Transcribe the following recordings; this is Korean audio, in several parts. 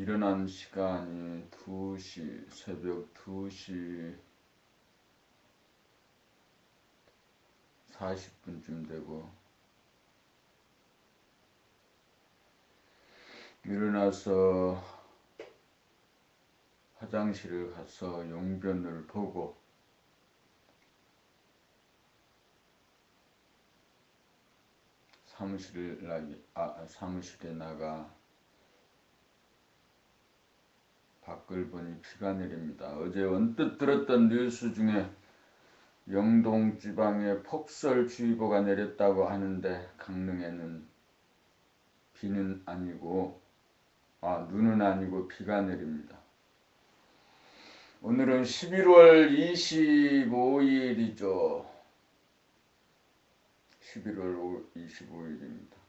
일어난 시간이 2시, 새벽 2시 40분쯤 되고, 일어나서 화장실을 가서 용변을 보고 사무실에 나가 밖을 보니 비가 내립니다. 어제 언뜻 들었던 뉴스 중에 영동 지방에 폭설주의보가 내렸다고 하는데 강릉에는 눈은 아니고 비가 내립니다. 오늘은 11월 25일이죠. 11월 25일입니다.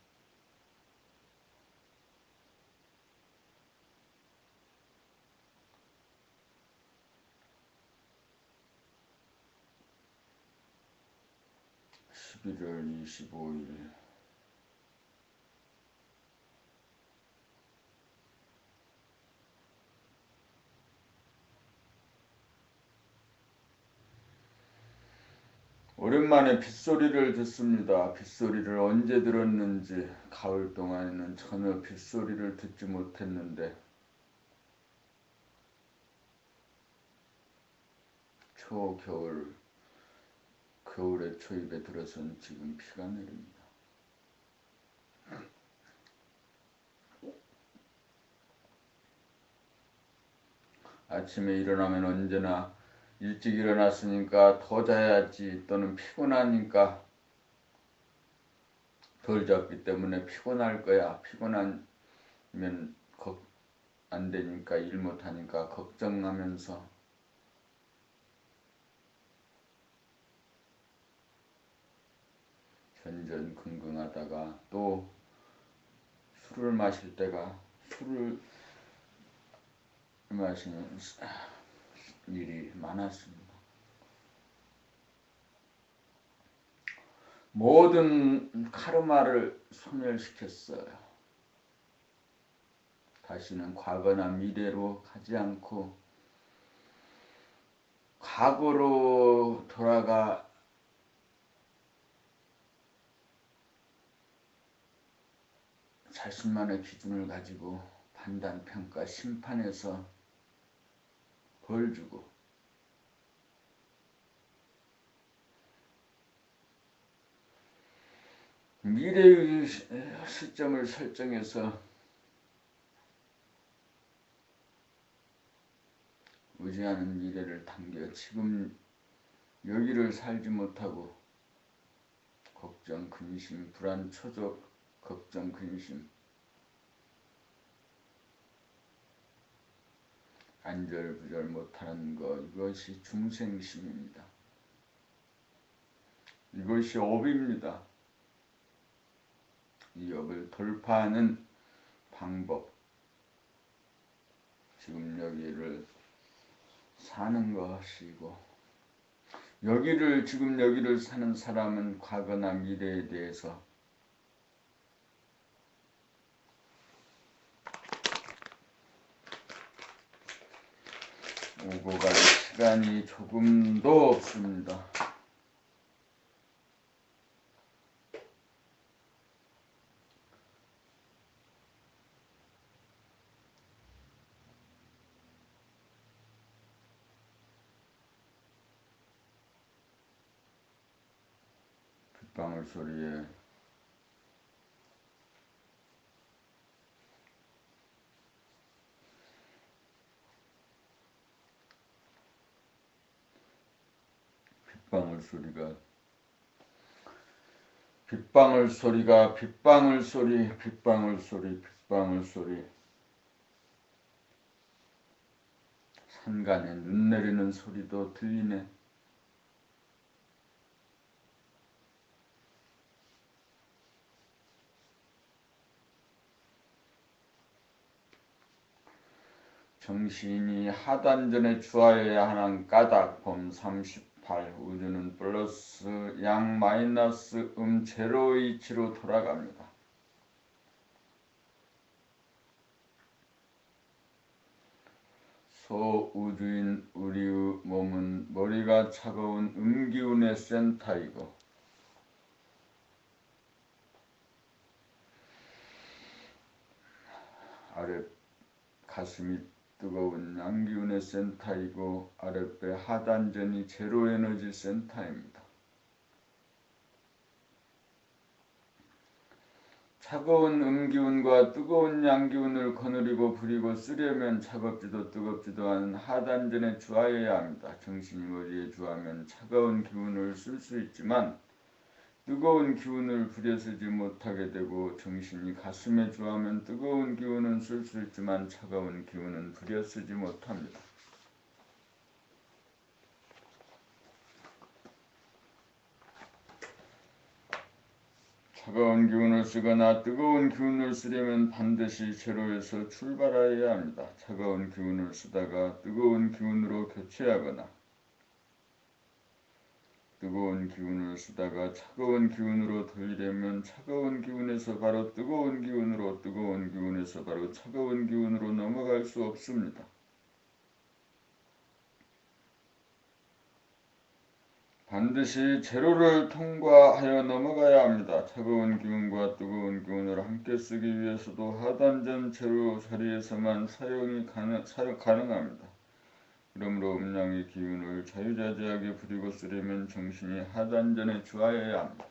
오랜만에 빗소리를 듣습니다. 빗소리를 언제 들었는지 가을 동안에는 전혀 빗소리를 듣지 못했는데 겨울의 초입에 들어선 지금 비가 내립니다. 아침에 일어나면 언제나 일찍 일어났으니까 더 자야지 또는 피곤하니까 덜 잤기 때문에 피곤할 거야. 피곤하면 안 되니까 일 못하니까 걱정하면서 전전긍긍하다가 또 술을 마실 때가 술을 마시는 일이 많았습니다. 모든 카르마를 소멸시켰어요. 다시는 과거나 미래로 가지 않고 과거로 돌아가 자신만의 기준을 가지고 판단, 평가, 심판해서 벌 주고 미래의 시점을 설정해서 의지하는 미래를 당겨 지금 여기를 살지 못하고 걱정, 근심, 불안, 초조, 걱정, 근심, 안절부절 못하는 것, 이것이 중생심입니다. 이것이 업입니다. 이 업을 돌파하는 방법, 지금 여기를 사는 것이고, 지금 여기를 사는 사람은 과거나 미래에 대해서 오고 갈 시간이 조금도 없습니다. 빗방울 소리에 빗방울 소리 산간에 눈 내리는 소리도 들리네. 정신이 하단전에 주하여야 하는 까닭 봄 38 우주는 플러스 양 마이너스 제로의 이치로 돌아갑니다. 소우주인 우리의 몸은 머리가 차가운 음기운의 센터이고 아래 가슴이 뜨거운 양기운의 센터이고 아랫배 하단전이 제로에너지 센터입니다. 차가운 음기운과 뜨거운 양기운을 거느리고 부리고 쓰려면 차갑지도 뜨겁지도 않은 하단전에 주하여야 합니다. 정신이 머리에 주하면 차가운 기운을 쓸 수 있지만 뜨거운 기운을 부려 쓰지 못하게 되고 정신이 가슴에 주하면 뜨거운 기운은 쓸 수 있지만 차가운 기운은 부려 쓰지 못합니다. 차가운 기운을 쓰거나 뜨거운 기운을 쓰려면 반드시 제로에서 출발해야 합니다. 차가운 기운을 쓰다가 뜨거운 기운으로 교체하거나 뜨거운 기운을 쓰다가 차가운 기운으로 돌리려면 차가운 기운에서 바로 뜨거운 기운으로 뜨거운 기운에서 바로 차가운 기운으로 넘어갈 수 없습니다. 반드시 제로를 통과하여 넘어가야 합니다. 차가운 기운과 뜨거운 기운을 함께 쓰기 위해서도 하단전 제로 자리에서만 사용이 가능합니다. 그러므로 음양의 기운을 자유자재하게 부리고 쓰려면 정신이 하단전에 주하여야 합니다.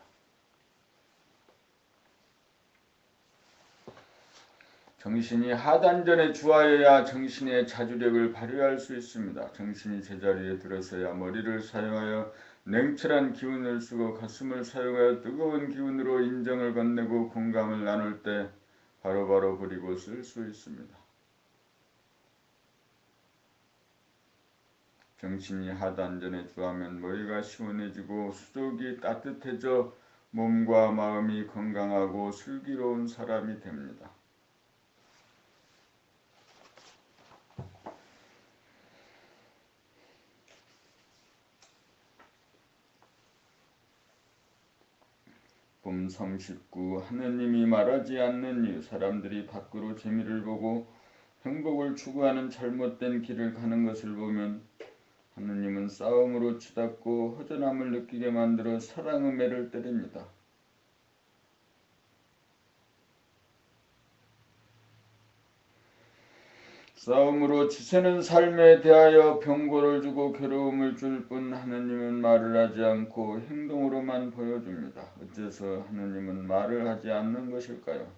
정신이 하단전에 주하여야 정신의 자주력을 발휘할 수 있습니다. 정신이 제자리에 들어서야 머리를 사용하여 냉철한 기운을 쓰고 가슴을 사용하여 뜨거운 기운으로 인정을 건네고 공감을 나눌 때 바로바로 부리고 쓸 수 있습니다. 정신이 하단전에 주하면 머리가 시원해지고 수족이 따뜻해져 몸과 마음이 건강하고 슬기로운 사람이 됩니다. 봄 39 하느님이 말하지 않는 이유 사람들이 밖으로 재미를 보고 행복을 추구하는 잘못된 길을 가는 것을 보면 하느님은 싸움으로 치닫고 허전함을 느끼게 만들어 사랑의 매를 때립니다. 싸움으로 지새는 삶에 대하여 병고를 주고 괴로움을 줄 뿐 하느님은 말을 하지 않고 행동으로만 보여줍니다. 어째서 하느님은 말을 하지 않는 것일까요?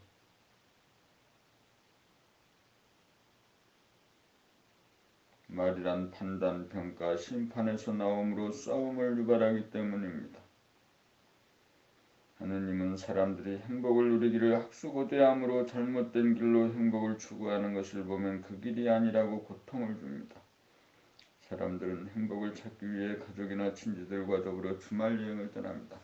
말이란 판단, 평가, 심판에서 나옴으로 싸움을 유발하기 때문입니다. 하느님은 사람들이 행복을 누리기를 학수고대함으로 잘못된 길로 행복을 추구하는 것을 보면 그 길이 아니라고 고통을 줍니다. 사람들은 행복을 찾기 위해 가족이나 친지들과 더불어 주말여행을 떠납니다.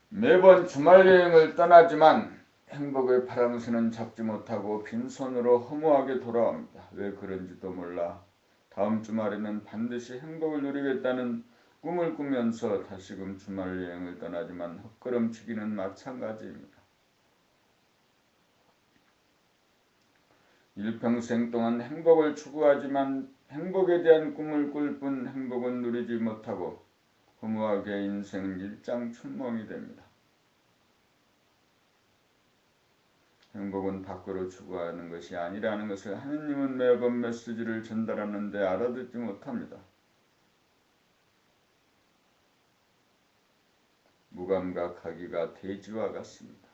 매번 주말여행을 떠나지만 행복의 파랑새는 잡지 못하고 빈손으로 허무하게 돌아옵니다. 왜 그런지도 몰라 다음 주말에는 반드시 행복을 누리겠다는 꿈을 꾸면서 다시금 주말여행을 떠나지만 헛걸음치기는 마찬가지입니다. 일평생 동안 행복을 추구하지만 행복에 대한 꿈을 꿀 뿐 행복은 누리지 못하고 허무하게 인생은 일장춘몽이 됩니다. 행복은 밖으로 추구하는 것이 아니라는 것을 하느님은 매번 메시지를 전달하는데 알아듣지 못합니다. 무감각하기가 돼지와 같습니다.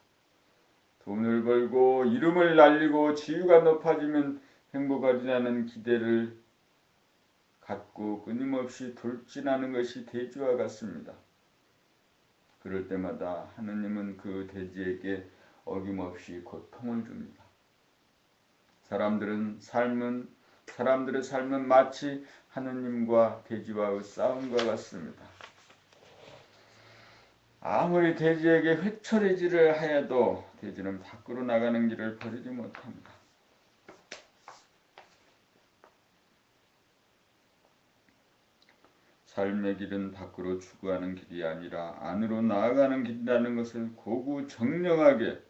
돈을 벌고 이름을 날리고 지위가 높아지면 행복하리라는 기대를 갖고 끊임없이 돌진하는 것이 돼지와 같습니다. 그럴 때마다 하느님은 그 돼지에게 어김없이 고통을 줍니다. 사람들의 삶은 마치 하느님과 돼지와의 싸움과 같습니다. 아무리 돼지에게 회초리질을 하여도 돼지는 밖으로 나가는 길을 버리지 못합니다. 삶의 길은 밖으로 추구하는 길이 아니라 안으로 나아가는 길이라는 것을 고구정령하게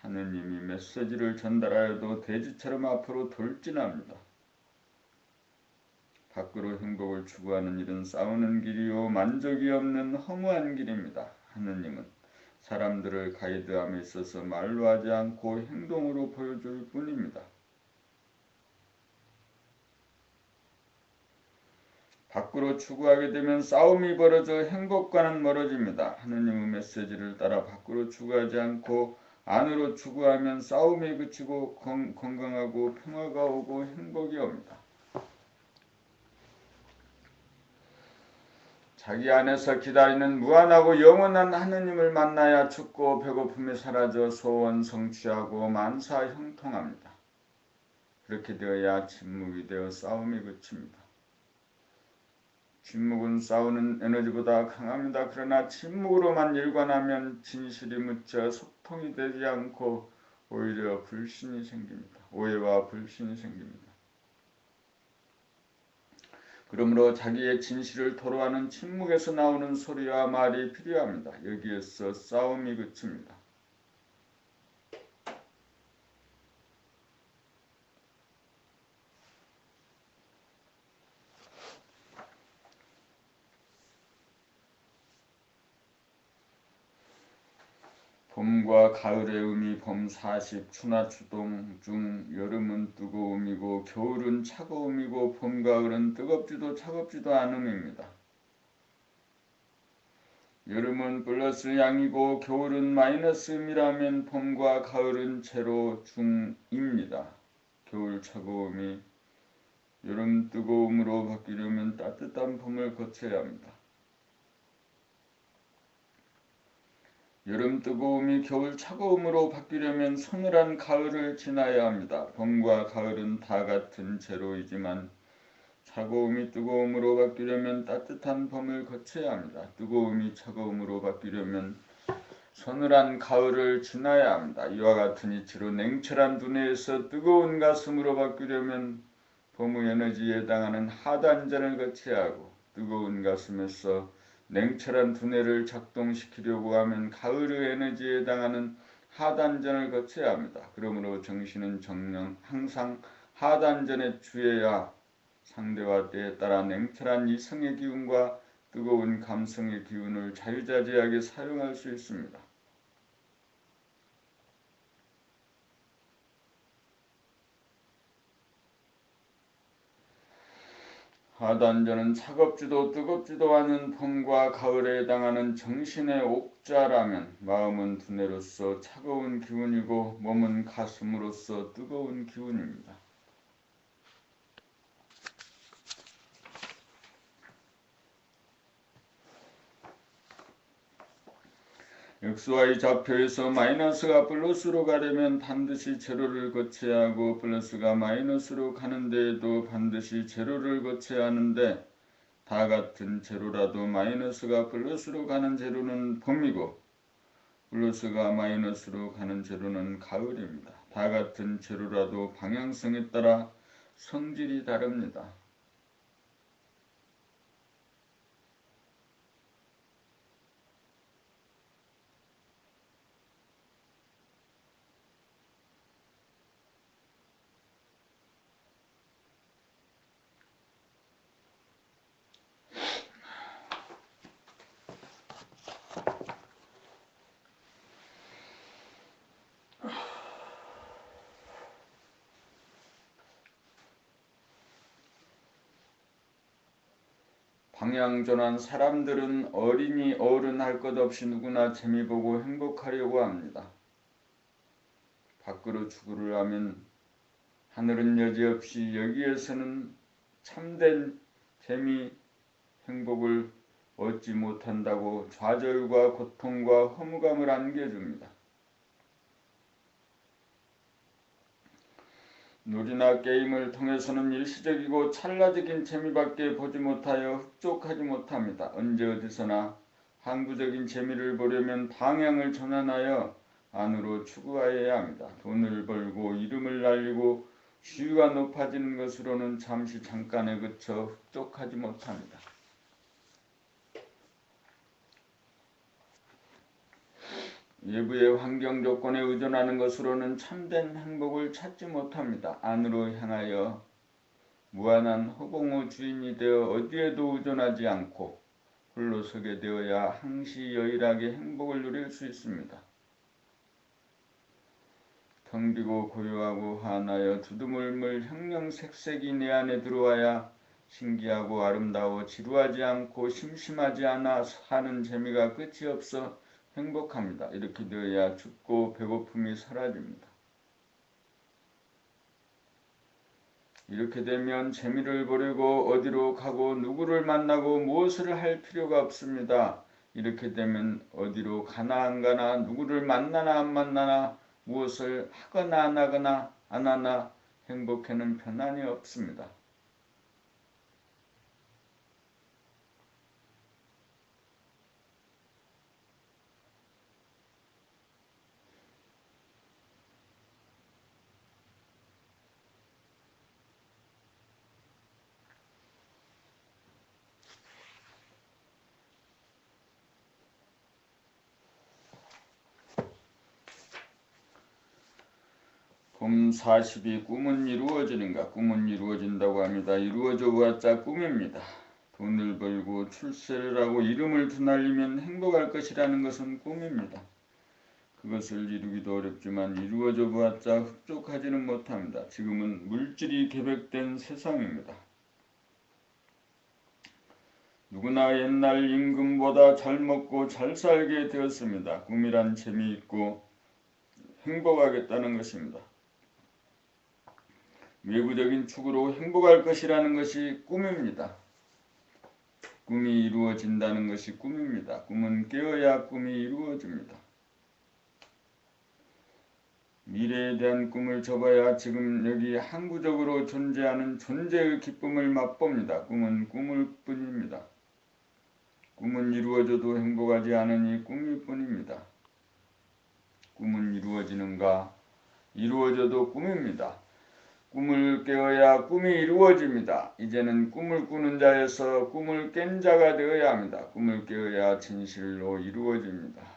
하느님이 메시지를 전달하여도 돼지처럼 앞으로 돌진합니다. 밖으로 행복을 추구하는 일은 싸우는 길이요 만족이 없는 허무한 길입니다. 하느님은 사람들을 가이드함에 있어서 말로 하지 않고 행동으로 보여줄 뿐입니다. 밖으로 추구하게 되면 싸움이 벌어져 행복과는 멀어집니다. 하느님의 메시지를 따라 밖으로 추구하지 않고 안으로 추구하면 싸움이 그치고 건강하고 평화가 오고 행복이 옵니다. 자기 안에서 기다리는 무한하고 영원한 하느님을 만나야 춥고 배고픔이 사라져 소원 성취하고 만사 형통합니다. 그렇게 되어야 침묵이 되어 싸움이 그칩니다. 침묵은 싸우는 에너지보다 강합니다. 그러나 침묵으로만 일관하면 진실이 묻혀 소통이 되지 않고 오히려 불신이 생깁니다. 오해와 불신이 생깁니다. 그러므로 자기의 진실을 토로하는 침묵에서 나오는 소리와 말이 필요합니다. 여기에서 싸움이 그칩니다. 봄과 가을의 의미 봄 40, 추나 추동 중 여름은 뜨거움이고 겨울은 차가움이고 봄, 가을은 뜨겁지도 차갑지도 않음입니다. 여름은 플러스 양이고 겨울은 마이너스음이라면 봄과 가을은 제로 중입니다. 겨울 차가움이 여름 뜨거움으로 바뀌려면 따뜻한 봄을 거쳐야 합니다. 여름 뜨거움이 겨울 차가움으로 바뀌려면 서늘한 가을을 지나야 합니다. 봄과 가을은 다 같은 제로이지만 차가움이 뜨거움으로 바뀌려면 따뜻한 봄을 거쳐야 합니다. 뜨거움이 차가움으로 바뀌려면 서늘한 가을을 지나야 합니다. 이와 같은 이치로 냉철한 두뇌에서 뜨거운 가슴으로 바뀌려면 봄의 에너지에 해당하는 하단전을 거쳐야 하고 뜨거운 가슴에서 냉철한 두뇌를 작동시키려고 하면 가을의 에너지에 해당하는 하단전을 거쳐야 합니다. 그러므로 정신은 정령 항상 하단전에 주해야 상대와 때에 따라 냉철한 이성의 기운과 뜨거운 감성의 기운을 자유자재하게 사용할 수 있습니다. 하단전은 차갑지도 뜨겁지도 않은 봄과 가을에 해당하는 정신의 옥자라면 마음은 두뇌로서 차가운 기운이고 몸은 가슴으로서 뜨거운 기운입니다. Xy 좌표에서 마이너스가 플러스로 가려면 반드시 제로를 거쳐야 하고 플러스가 마이너스로 가는 데에도 반드시 제로를 거쳐야 하는데 다 같은 제로라도 마이너스가 플러스로 가는 제로는 봄이고 플러스가 마이너스로 가는 제로는 가을입니다. 다 같은 제로라도 방향성에 따라 성질이 다릅니다. 방향전환 사람들은 어린이 어른 할 것 없이 누구나 재미보고 행복하려고 합니다. 밖으로 추구를 하면 하늘은 여지없이 여기에서는 참된 재미, 행복을 얻지 못한다고 좌절과 고통과 허무감을 안겨줍니다. 놀이나 게임을 통해서는 일시적이고 찰나적인 재미밖에 보지 못하여 흡족하지 못합니다. 언제 어디서나 항구적인 재미를 보려면 방향을 전환하여 안으로 추구하여야 합니다. 돈을 벌고 이름을 날리고 지위가 높아지는 것으로는 잠시 잠깐에 그쳐 흡족하지 못합니다. 외부의 환경 조건에 의존하는 것으로는 참된 행복을 찾지 못합니다. 안으로 향하여 무한한 허공의 주인이 되어 어디에도 의존하지 않고 홀로 서게 되어야 항시 여일하게 행복을 누릴 수 있습니다. 텅 비고 고요하고 환하여 두두물물 형형색색이 내 안에 들어와야 신기하고 아름다워 지루하지 않고 심심하지 않아 사는 재미가 끝이 없어 행복합니다. 이렇게 되어야 춥고 배고픔이 사라집니다. 이렇게 되면 재미를 보려고 어디로 가고 누구를 만나고 무엇을 할 필요가 없습니다. 이렇게 되면 어디로 가나 안 가나 누구를 만나나 안 만나나 무엇을 하거나 안 하거나 안 하나 행복에는 변함이 없습니다. 봄 40이 꿈은 이루어지는가? 꿈은 이루어진다고 합니다. 이루어져 보았자 꿈입니다. 돈을 벌고 출세를 하고 이름을 드날리면 행복할 것이라는 것은 꿈입니다. 그것을 이루기도 어렵지만 이루어져 보았자 흡족하지는 못합니다. 지금은 물질이 계획된 세상입니다. 누구나 옛날 임금보다 잘 먹고 잘 살게 되었습니다. 꿈이란 재미있고 행복하겠다는 것입니다. 외부적인 축으로 행복할 것이라는 것이 꿈입니다. 꿈이 이루어진다는 것이 꿈입니다. 꿈은 깨어야 꿈이 이루어집니다. 미래에 대한 꿈을 접어야 지금 여기 항구적으로 존재하는 존재의 기쁨을 맛봅니다. 꿈은 꿈일 뿐입니다. 꿈은 이루어져도 행복하지 않으니 꿈일 뿐입니다. 꿈은 이루어지는가? 이루어져도 꿈입니다. 꿈을 깨어야 꿈이 이루어집니다. 이제는 꿈을 꾸는 자에서 꿈을 깬 자가 되어야 합니다. 꿈을 깨어야 진실로 이루어집니다.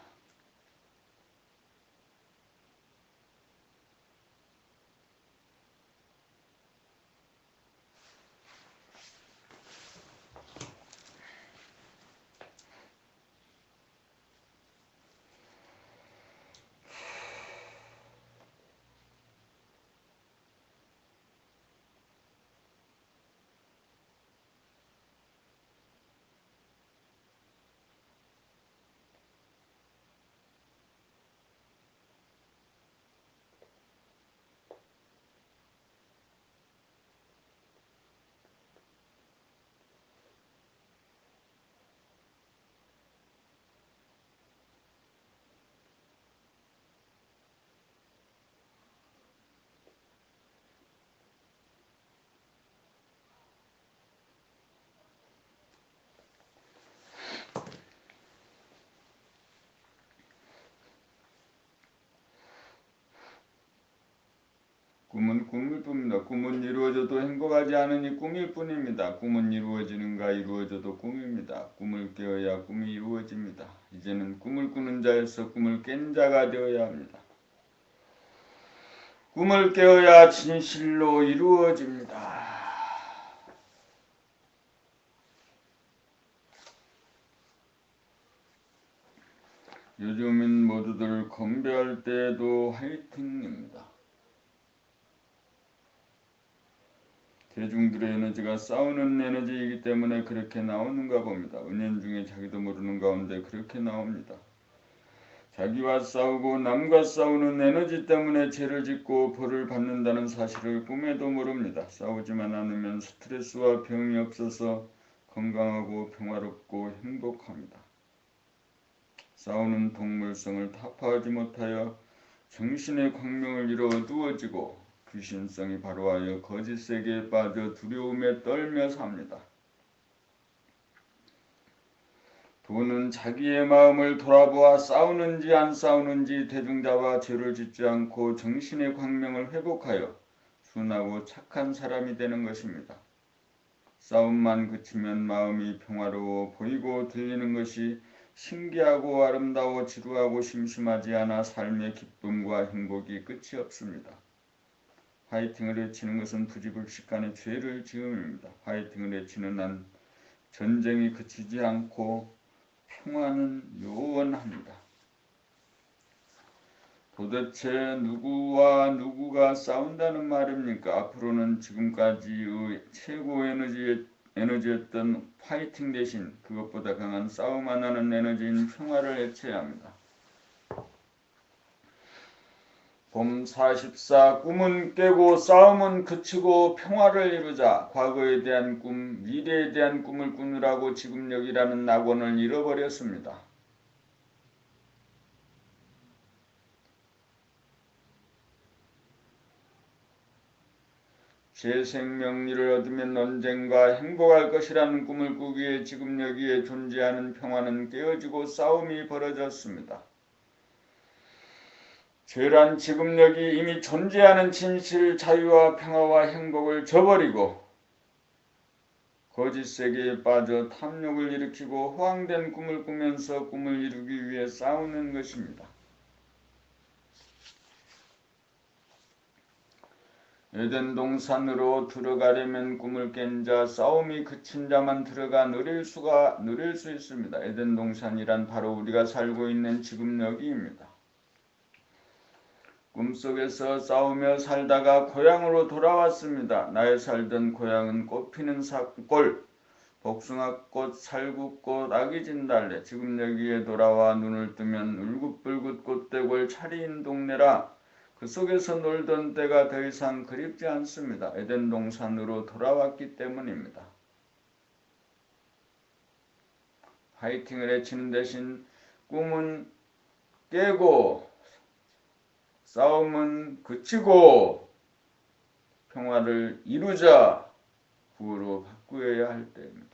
꿈은 꿈일 뿐입니다. 꿈은 이루어져도 행복하지 않으니 꿈일 뿐입니다. 꿈은 이루어지는가? 이루어져도 꿈입니다. 꿈을 깨어야 꿈이 이루어집니다. 이제는 꿈을 꾸는 자에서 꿈을 깬 자가 되어야 합니다. 꿈을 깨어야 진실로 이루어집니다. 요즘은 모두들 건배할 때에도 화이팅입니다. 대중들의 에너지가 싸우는 에너지이기 때문에 그렇게 나오는가 봅니다. 은연중에 자기도 모르는 가운데 그렇게 나옵니다. 자기와 싸우고 남과 싸우는 에너지 때문에 죄를 짓고 벌을 받는다는 사실을 꿈에도 모릅니다. 싸우지만 않으면 스트레스와 병이 없어서 건강하고 평화롭고 행복합니다. 싸우는 동물성을 타파하지 못하여 정신의 광명을 잃어 어두워지고 귀신성이 발호하여 거짓 세계에 빠져 두려움에 떨며 삽니다. 돈은 자기의 마음을 돌아보아 싸우는지 안 싸우는지 대중자와 죄를 짓지 않고 정신의 광명을 회복하여 순하고 착한 사람이 되는 것입니다. 싸움만 그치면 마음이 평화로워 보이고 들리는 것이 신기하고 아름다워 지루하고 심심하지 않아 삶의 기쁨과 행복이 끝이 없습니다. 파이팅을 외치는 것은 부지불식간의 죄를 지음입니다. 파이팅을 외치는 한 전쟁이 그치지 않고 평화는 요원합니다. 도대체 누구와 누구가 싸운다는 말입니까? 앞으로는 지금까지의 최고 에너지였던 파이팅 대신 그것보다 강한 싸움 안 하는 에너지인 평화를 외쳐야 합니다. 봄 44 꿈은 깨고 싸움은 그치고 평화를 이루자. 과거에 대한 꿈, 미래에 대한 꿈을 꾸느라고 지금 여기라는 낙원을 잃어버렸습니다. 재생명리를 얻으면 언젠가 행복할 것이라는 꿈을 꾸기에 지금 여기에 존재하는 평화는 깨어지고 싸움이 벌어졌습니다. 죄란 지금 여기 이미 존재하는 진실, 자유와 평화와 행복을 저버리고 거짓 세계에 빠져 탐욕을 일으키고 허황된 꿈을 꾸면서 꿈을 이루기 위해 싸우는 것입니다. 에덴 동산으로 들어가려면 꿈을 깬 자, 싸움이 그친 자만 들어가 누릴 수 있습니다. 에덴 동산이란 바로 우리가 살고 있는 지금 여기입니다. 꿈속에서 싸우며 살다가 고향으로 돌아왔습니다. 나의 살던 고향은 꽃피는 꼴, 복숭아꽃, 살구꽃, 아기진달래. 지금 여기에 돌아와 눈을 뜨면 울긋불긋 꽃대골 차리인 동네라 그 속에서 놀던 때가 더 이상 그립지 않습니다. 에덴 동산으로 돌아왔기 때문입니다. 파이팅을 외치는 대신 꿈은 깨고 싸움은 그치고 평화를 이루자 구호로 바꾸어야 할 때입니다.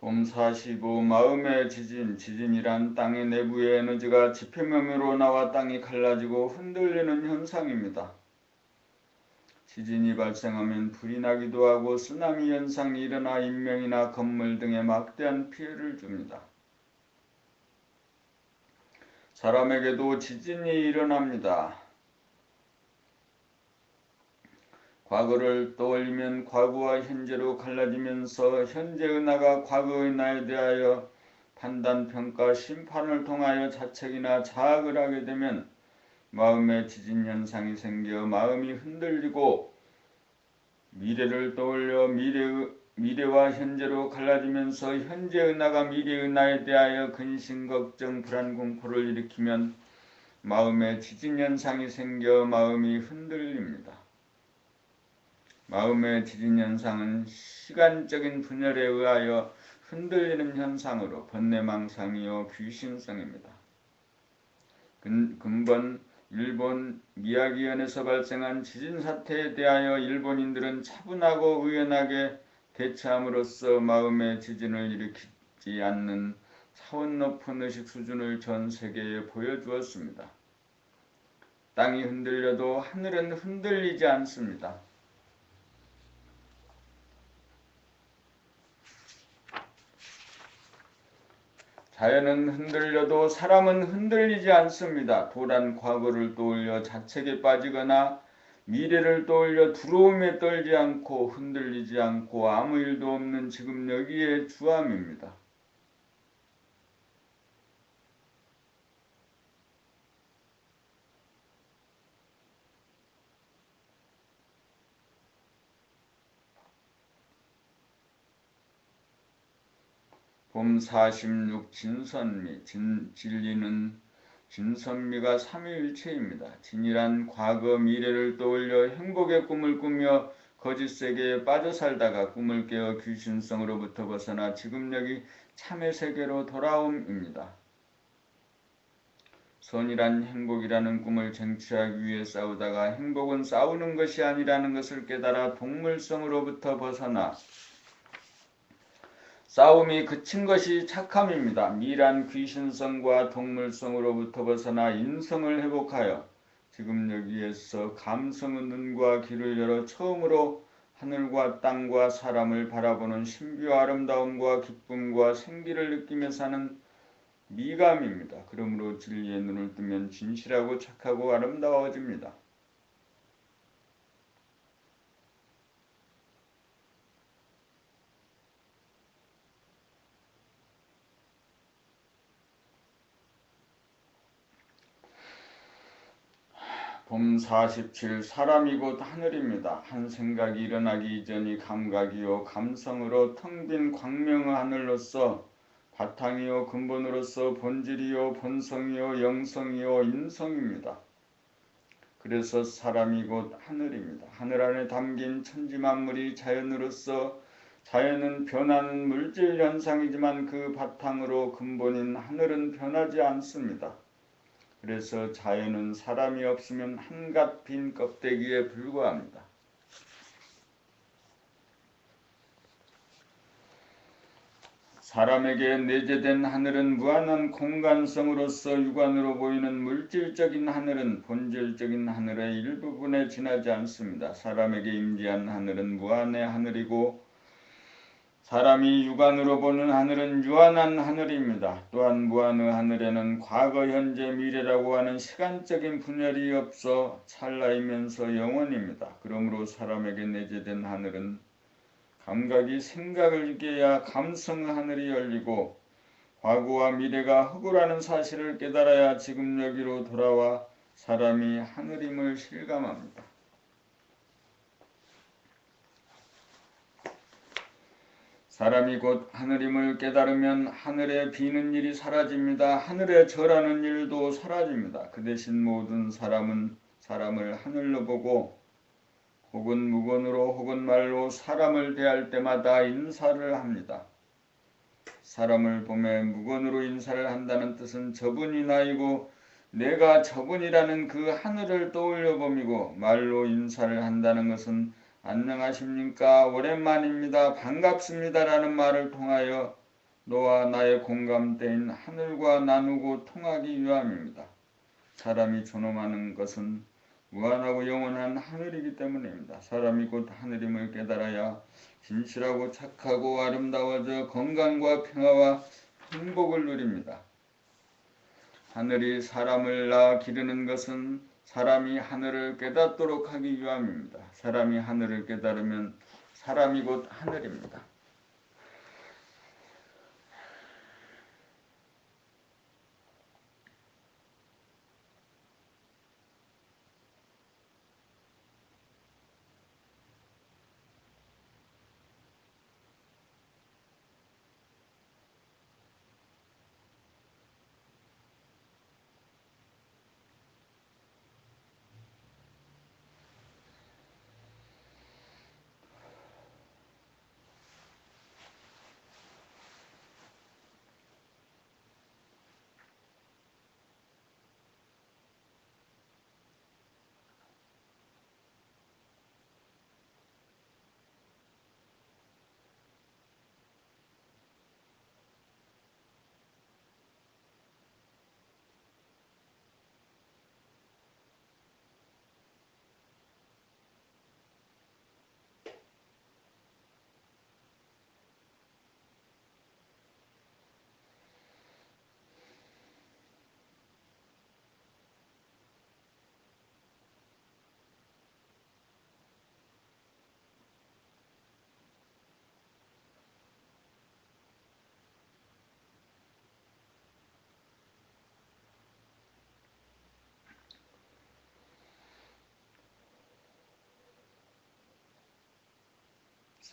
봄 45 마음의 지진이란 땅의 내부의 에너지가 지표면으로 나와 땅이 갈라지고 흔들리는 현상입니다. 지진이 발생하면 불이 나기도 하고 쓰나미 현상이 일어나 인명이나 건물 등에 막대한 피해를 줍니다. 사람에게도 지진이 일어납니다. 과거를 떠올리면 과거와 현재로 갈라지면서 현재의 나가 과거의 나에 대하여 판단, 평가, 심판을 통하여 자책이나 자학을 하게 되면 마음의 지진 현상이 생겨 마음이 흔들리고 미래를 떠올려 미래와 현재로 갈라지면서 현재의 나가 미래의 나에 대하여 근심, 걱정, 불안, 공포를 일으키면 마음의 지진 현상이 생겨 마음이 흔들립니다. 마음의 지진 현상은 시간적인 분열에 의하여 흔들리는 현상으로 번뇌망상이요 귀신성입니다. 근본 일본 미야기현에서 발생한 지진 사태에 대하여 일본인들은 차분하고 의연하게 대처함으로써 마음의 지진을 일으키지 않는 차원 높은 의식 수준을 전 세계에 보여주었습니다. 땅이 흔들려도 하늘은 흔들리지 않습니다. 자연은 흔들려도 사람은 흔들리지 않습니다. 도란 과거를 떠올려 자책에 빠지거나 미래를 떠올려 두려움에 떨지 않고 흔들리지 않고 아무 일도 없는 지금 여기에 주함입니다. 봄 46 진선미. 진리는 진선미가 삼위일체입니다. 진이란 과거 미래를 떠올려 행복의 꿈을 꾸며 거짓 세계에 빠져 살다가 꿈을 깨어 귀신성으로부터 벗어나 지금 여기 참의 세계로 돌아옴입니다. 선이란 행복이라는 꿈을 쟁취하기 위해 싸우다가 행복은 싸우는 것이 아니라는 것을 깨달아 동물성으로부터 벗어나 싸움이 그친 것이 착함입니다. 미란 귀신성과 동물성으로부터 벗어나 인성을 회복하여 지금 여기에서 감성의 눈과 귀를 열어 처음으로 하늘과 땅과 사람을 바라보는 신비와 아름다움과 기쁨과 생기를 느끼며 사는 미감입니다. 그러므로 진리의 눈을 뜨면 진실하고 착하고 아름다워집니다. 봄 47 사람이 곧 하늘입니다. 한 생각이 일어나기 이전이 감각이요 감성으로 텅 빈 광명의 하늘로서 바탕이요 근본으로서 본질이요 본성이요 영성이요 인성입니다. 그래서 사람이 곧 하늘입니다. 하늘 안에 담긴 천지만물이 자연으로서 자연은 변하는 물질 현상이지만 그 바탕으로 근본인 하늘은 변하지 않습니다. 그래서 자연은 사람이 없으면 한갓 빈 껍데기에 불과합니다. 사람에게 내재된 하늘은 무한한 공간성으로서 육안으로 보이는 물질적인 하늘은 본질적인 하늘의 일부분에 지나지 않습니다. 사람에게 임재한 하늘은 무한의 하늘이고 사람이 육안으로 보는 하늘은 유한한 하늘입니다. 또한 무한의 하늘에는 과거, 현재, 미래라고 하는 시간적인 분열이 없어 찰나이면서 영원입니다. 그러므로 사람에게 내재된 하늘은 감각이 생각을 깨야 감성의 하늘이 열리고 과거와 미래가 허구라는 사실을 깨달아야 지금 여기로 돌아와 사람이 하늘임을 실감합니다. 사람이 곧 하늘임을 깨달으면 하늘에 비는 일이 사라집니다. 하늘에 절하는 일도 사라집니다. 그 대신 모든 사람은 사람을 하늘로 보고 혹은 무건으로 혹은 말로 사람을 대할 때마다 인사를 합니다. 사람을 보며 무건으로 인사를 한다는 뜻은 저분이 나이고 내가 저분이라는 그 하늘을 떠올려 봄이고 말로 인사를 한다는 것은 안녕하십니까 오랜만입니다 반갑습니다 라는 말을 통하여 너와 나의 공감대인 하늘과 나누고 통하기 위함입니다. 사람이 존엄하는 것은 무한하고 영원한 하늘이기 때문입니다. 사람이 곧 하늘임을 깨달아야 진실하고 착하고 아름다워져 건강과 평화와 행복을 누립니다. 하늘이 사람을 낳아 기르는 것은 사람이 하늘을 깨닫도록 하기 위함입니다. 사람이 하늘을 깨달으면 사람이 곧 하늘입니다.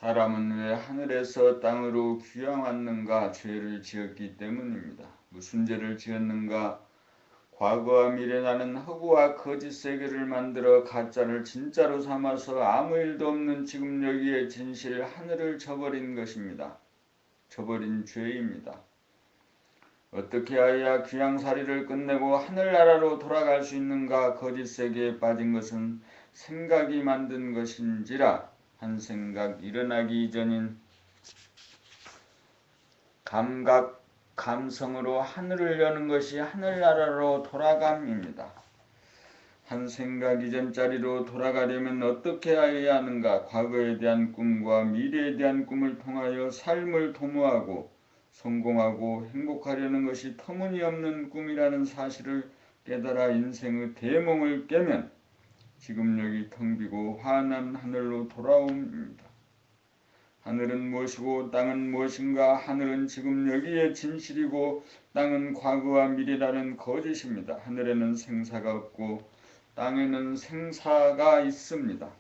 사람은 왜 하늘에서 땅으로 귀양왔는가? 죄를 지었기 때문입니다. 무슨 죄를 지었는가? 과거와 미래 나는 허구와 거짓 세계를 만들어 가짜를 진짜로 삼아서 아무 일도 없는 지금 여기에 진실 하늘을 저버린 것입니다. 저버린 죄입니다. 어떻게 해야 귀양살이를 끝내고 하늘나라로 돌아갈 수 있는가? 거짓 세계에 빠진 것은 생각이 만든 것인지라. 한 생각 일어나기 이전인 감각, 감성으로 하늘을 여는 것이 하늘나라로 돌아감입니다. 한 생각 이전짜리로 돌아가려면 어떻게 해야 하는가? 과거에 대한 꿈과 미래에 대한 꿈을 통하여 삶을 도모하고 성공하고 행복하려는 것이 터무니없는 꿈이라는 사실을 깨달아 인생의 대몽을 깨면 지금 여기 텅 비고 환한 하늘로 돌아옵니다. 하늘은 무엇이고 땅은 무엇인가? 하늘은 지금 여기에 진실이고 땅은 과거와 미래라는 거짓입니다. 하늘에는 생사가 없고 땅에는 생사가 있습니다.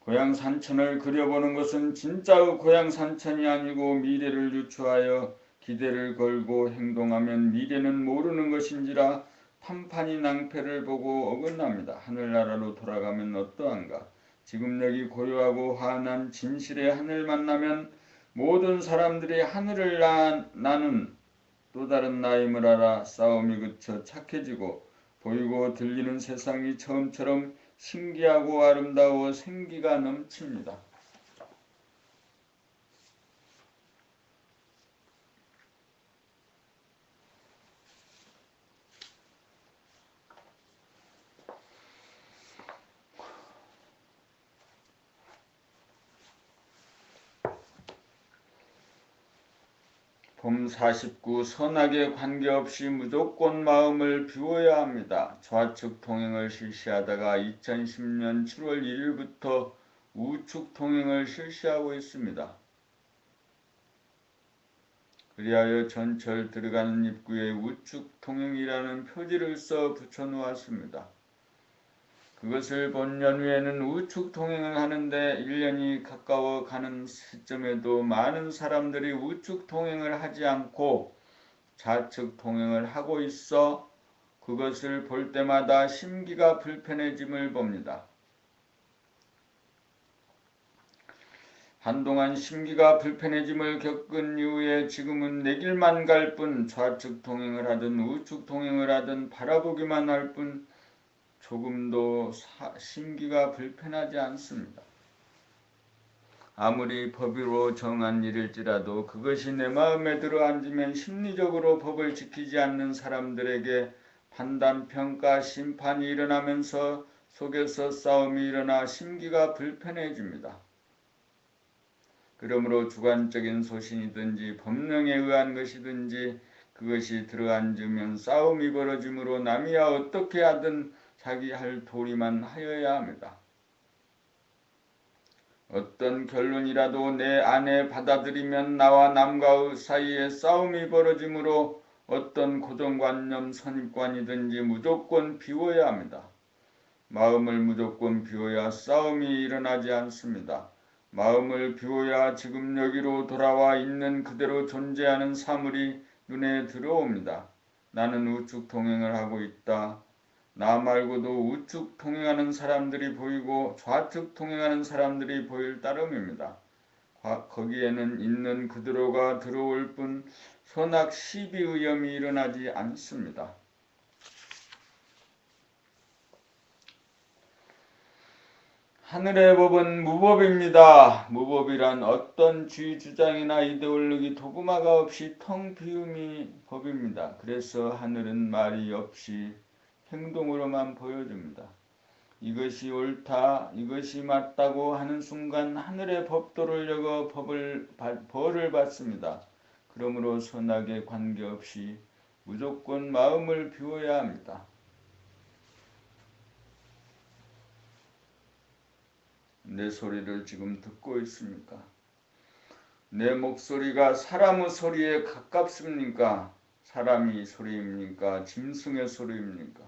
고향 산천을 그려보는 것은 진짜의 고향 산천이 아니고 미래를 유추하여 기대를 걸고 행동하면 미래는 모르는 것인지라 판판이 낭패를 보고 어긋납니다. 하늘나라로 돌아가면 어떠한가? 지금 여기 고요하고 환한 진실의 하늘 만나면 모든 사람들이 하늘을 나는 또 다른 나임을 알아 싸움이 그쳐 착해지고 보이고 들리는 세상이 처음처럼 신기하고 아름다워 생기가 넘칩니다. 봄 49 선악에 관계없이 무조건 마음을 비워야 합니다. 좌측 통행을 실시하다가 2010년 7월 1일부터 우측 통행을 실시하고 있습니다. 그리하여 전철 들어가는 입구에 우측 통행이라는 표지를 써 붙여놓았습니다. 그것을 본 연후에는 우측 통행을 하는데 1년이 가까워 가는 시점에도 많은 사람들이 우측 통행을 하지 않고 좌측 통행을 하고 있어 그것을 볼 때마다 심기가 불편해짐을 봅니다. 한동안 심기가 불편해짐을 겪은 이후에 지금은 내 길만 갈 뿐 좌측 통행을 하든 우측 통행을 하든 바라보기만 할 뿐 조금도 심기가 불편하지 않습니다. 아무리 법으로 정한 일일지라도 그것이 내 마음에 들어앉으면 심리적으로 법을 지키지 않는 사람들에게 판단, 평가, 심판이 일어나면서 속에서 싸움이 일어나 심기가 불편해집니다. 그러므로 주관적인 소신이든지 법령에 의한 것이든지 그것이 들어앉으면 싸움이 벌어지므로 남이야 어떻게 하든 자기 할 도리만 하여야 합니다. 어떤 결론이라도 내 안에 받아들이면 나와 남과의 사이에 싸움이 벌어지므로 어떤 고정관념 선입관이든지 무조건 비워야 합니다. 마음을 무조건 비워야 싸움이 일어나지 않습니다. 마음을 비워야 지금 여기로 돌아와 있는 그대로 존재하는 사물이 눈에 들어옵니다. 나는 우측 통행을 하고 있다. 나 말고도 우측 통행하는 사람들이 보이고 좌측 통행하는 사람들이 보일 따름입니다. 거기에는 있는 그대로가 들어올 뿐 선악 시비 의염이 일어나지 않습니다. 하늘의 법은 무법입니다. 무법이란 어떤 주의 주장이나 이데올로기 도구마가 없이 텅 비움이 법입니다. 그래서 하늘은 말이 없이 행동으로만 보여줍니다. 이것이 옳다, 이것이 맞다고 하는 순간 하늘의 법도를 여겨 벌을 받습니다. 그러므로 선악에 관계없이 무조건 마음을 비워야 합니다. 내 소리를 지금 듣고 있습니까? 내 목소리가 사람의 소리에 가깝습니까? 사람이 소리입니까? 짐승의 소리입니까?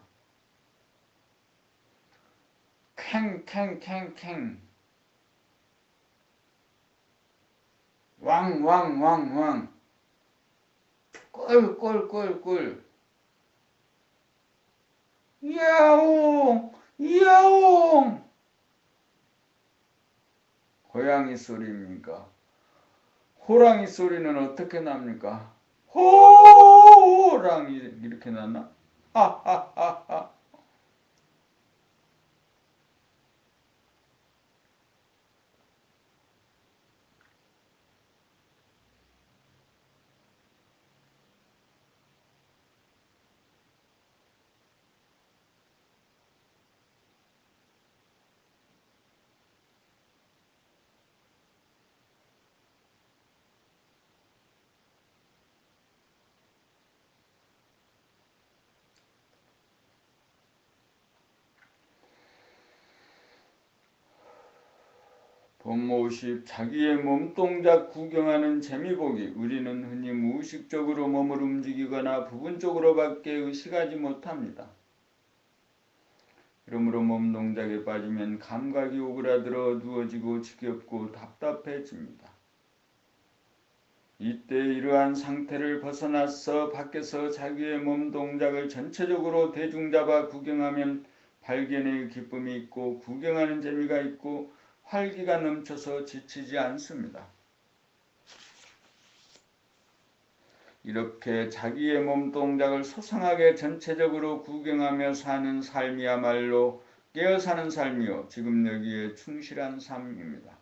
캥캥캥캥 왕왕왕왕 꿀꿀꿀꿀 야옹 야옹 고양이 소리입니까? 호랑이 소리는 어떻게 납니까? 호랑이 이렇게 났나? 하하하하. 본모 50 자기의 몸동작 구경하는 재미보기. 우리는 흔히 무의식적으로 몸을 움직이거나 부분적으로밖에 의식하지 못합니다. 그러므로 몸동작에 빠지면 감각이 오그라들어 어두워지고 지겹고 답답해집니다. 이때 이러한 상태를 벗어나서 밖에서 자기의 몸동작을 전체적으로 대중잡아 구경하면 발견의 기쁨이 있고 구경하는 재미가 있고 활기가 넘쳐서 지치지 않습니다. 이렇게 자기의 몸동작을 소상하게 전체적으로 구경하며 사는 삶이야말로 깨어 사는 삶이요 지금 여기에 충실한 삶입니다.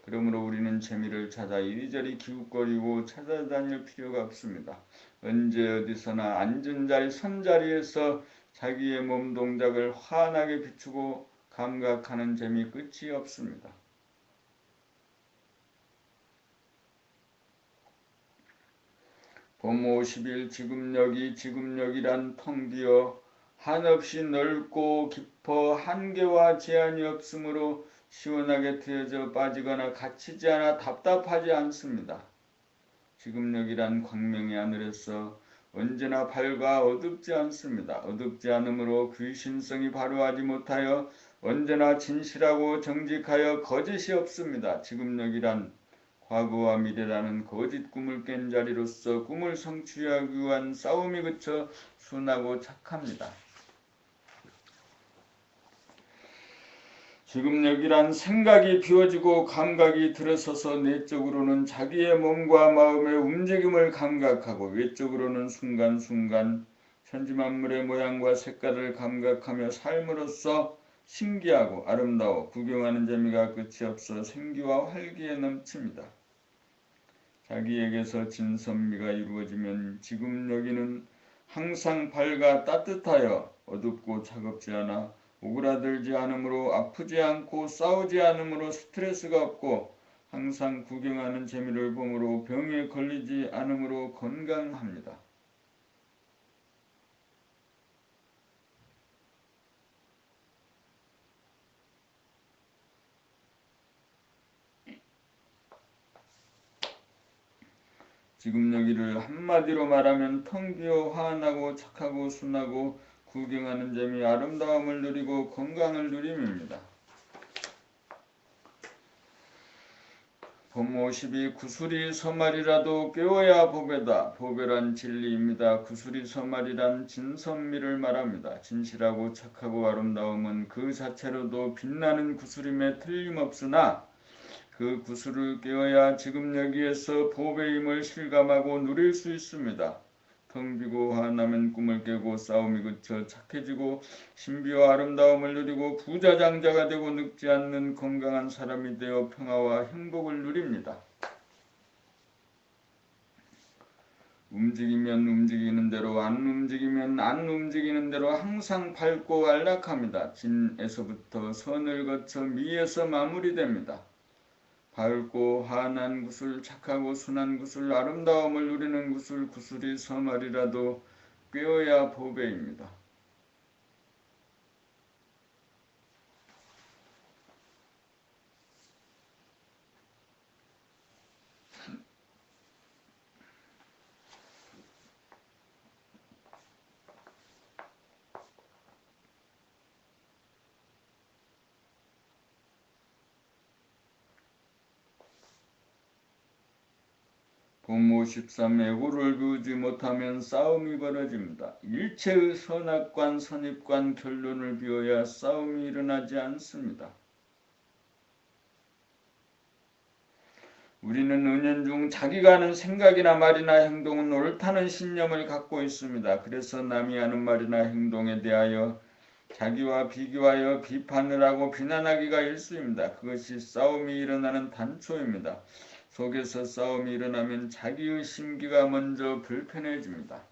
그러므로 우리는 재미를 찾아 이리저리 기웃거리고 찾아다닐 필요가 없습니다. 언제 어디서나 앉은 자리 선 자리에서 자기의 몸동작을 환하게 비추고 감각하는 재미 끝이 없습니다. 본모 51 지금 여기란 텅 비어 한없이 넓고 깊어 한계와 제한이 없으므로 시원하게 트여져 빠지거나 갇히지 않아 답답하지 않습니다. 지금 여기란 광명의 하늘에서 언제나 밝아 어둡지 않습니다. 어둡지 않으므로 귀신성이 발효하지 못하여 언제나 진실하고 정직하여 거짓이 없습니다. 지금 여기란 과거와 미래라는 거짓 꿈을 깬 자리로서 꿈을 성취하기 위한 싸움이 그쳐 순하고 착합니다. 지금 여기란 생각이 비워지고 감각이 들어서서 내적으로는 자기의 몸과 마음의 움직임을 감각하고 외적으로는 순간순간 천지만물의 모양과 색깔을 감각하며 삶으로써 신기하고 아름다워 구경하는 재미가 끝이 없어 생기와 활기에 넘칩니다. 자기에게서 진선미가 이루어지면 지금 여기는 항상 밝아 따뜻하여 어둡고 차갑지 않아 오그라들지 않으므로 아프지 않고 싸우지 않으므로 스트레스가 없고 항상 구경하는 재미를 보므로 병에 걸리지 않으므로 건강합니다. 지금 여기를 한마디로 말하면 텅 비어 환하고 착하고 순하고 구경하는 재미 아름다움을 누리고 건강을 누림입니다. 본모 52 구슬이 서말이라도 깨워야 보배다. 보배란 진리입니다. 구슬이 서말이란 진선미를 말합니다. 진실하고 착하고 아름다움은 그 자체로도 빛나는 구슬임에 틀림없으나 그 구슬을 깨어야 지금 여기에서 보배임을 실감하고 누릴 수 있습니다. 텅 비고 화나면 꿈을 깨고 싸움이 그쳐 착해지고 신비와 아름다움을 누리고 부자장자가 되고 늙지 않는 건강한 사람이 되어 평화와 행복을 누립니다. 움직이면 움직이는 대로 안 움직이면 안 움직이는 대로 항상 밝고 안락합니다. 진에서부터 선을 거쳐 미에서 마무리됩니다. 밝고 환한 구슬, 착하고 순한 구슬, 아름다움을 누리는 구슬, 구슬이 서말이라도 꿰어야 보배입니다. 본모 13. 애고를 비우지 못하면 싸움이 벌어집니다. 일체의 선악관, 선입관, 결론을 비워야 싸움이 일어나지 않습니다. 우리는 은연중 자기가 하는 생각이나 말이나 행동은 옳다는 신념을 갖고 있습니다. 그래서 남이 하는 말이나 행동에 대하여 자기와 비교하여 비판을 하고 비난하기가 일쑤입니다. 그것이 싸움이 일어나는 단초입니다. 속에서 싸움이 일어나면 자기의 심기가 먼저 불편해집니다.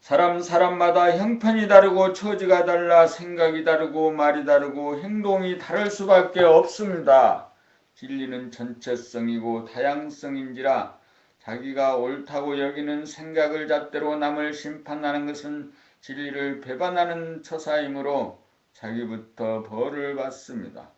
사람마다 형편이 다르고 처지가 달라 생각이 다르고 말이 다르고 행동이 다를 수밖에 없습니다. 진리는 전체성이고 다양성인지라 자기가 옳다고 여기는 생각을 잣대로 남을 심판하는 것은 진리를 배반하는 처사이므로 자기부터 벌을 받습니다.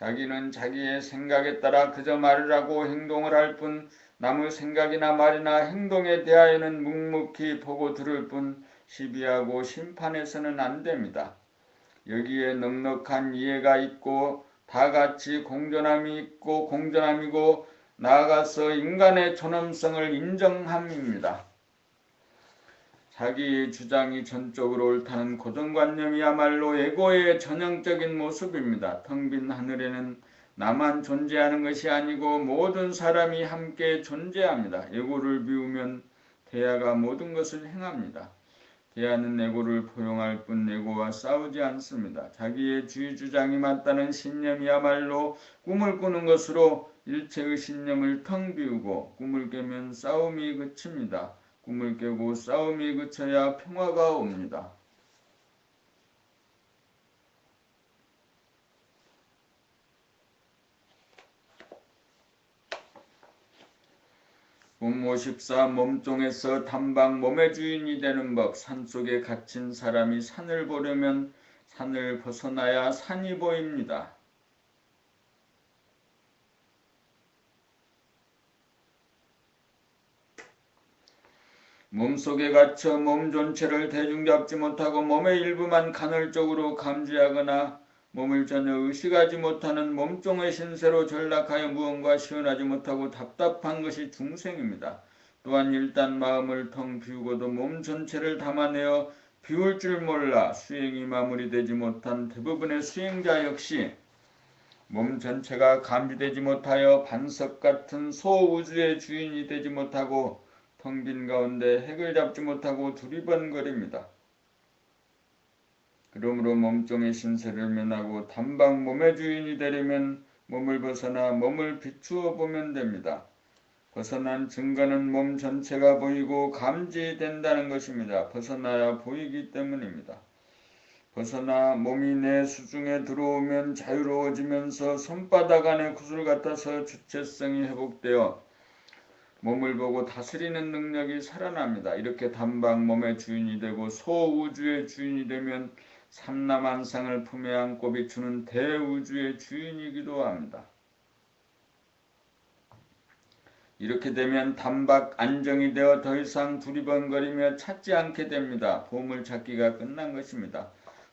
자기는 자기의 생각에 따라 그저 말을 하고 행동을 할 뿐 남의 생각이나 말이나 행동에 대하여는 묵묵히 보고 들을 뿐 시비하고 심판해서는 안 됩니다. 여기에 넉넉한 이해가 있고 다같이 공존함이 있고 공존함이고 나아가서 인간의 존엄성을 인정함입니다. 자기의 주장이 전적으로 옳다는 고정관념이야말로 에고의 전형적인 모습입니다. 텅 빈 하늘에는 나만 존재하는 것이 아니고 모든 사람이 함께 존재합니다. 에고를 비우면 대야가 모든 것을 행합니다. 대야는 에고를 포용할 뿐 에고와 싸우지 않습니다. 자기의 주장이 맞다는 신념이야말로 꿈을 꾸는 것으로 일체의 신념을 텅 비우고 꿈을 깨면 싸움이 그칩니다. 꿈을 깨고 싸움이 그쳐야 평화가 옵니다. 본모 14. 몸종에서 단박 몸의 주인이 되는 법. 산속에 갇힌 사람이 산을 보려면 산을 벗어나야 산이 보입니다. 몸속에 갇혀 몸 전체를 대중잡지 못하고 몸의 일부만 간헐적으로 감지하거나 몸을 전혀 의식하지 못하는 몸종의 신세로 전락하여 무언가 시원하지 못하고 답답한 것이 중생입니다. 또한 일단 마음을 텅 비우고도 몸 전체를 담아내어 비울 줄 몰라 수행이 마무리되지 못한 대부분의 수행자 역시 몸 전체가 감지되지 못하여 반석 같은 소우주의 주인이 되지 못하고 텅 빈 가운데 핵을 잡지 못하고 두리번거립니다. 그러므로 몸종의 신세를 면하고 단박 몸의 주인이 되려면 몸을 벗어나 몸을 비추어 보면 됩니다. 벗어난 증거는 몸 전체가 보이고 감지된다는 것입니다. 벗어나야 보이기 때문입니다. 벗어나 몸이 내 수중에 들어오면 자유로워지면서 손바닥 안에 구슬 같아서 주체성이 회복되어 몸을 보고 다스리는 능력이 살아납니다. 이렇게 단박 몸의 주인이 되고 소우주의 주인이 되면 삼라만상을 품에 안고 비추는 대우주의 주인이기도 합니다. 이렇게 되면 단박 안정이 되어 더 이상 두리번거리며 찾지 않게 됩니다. 보물 찾기가 끝난 것입니다.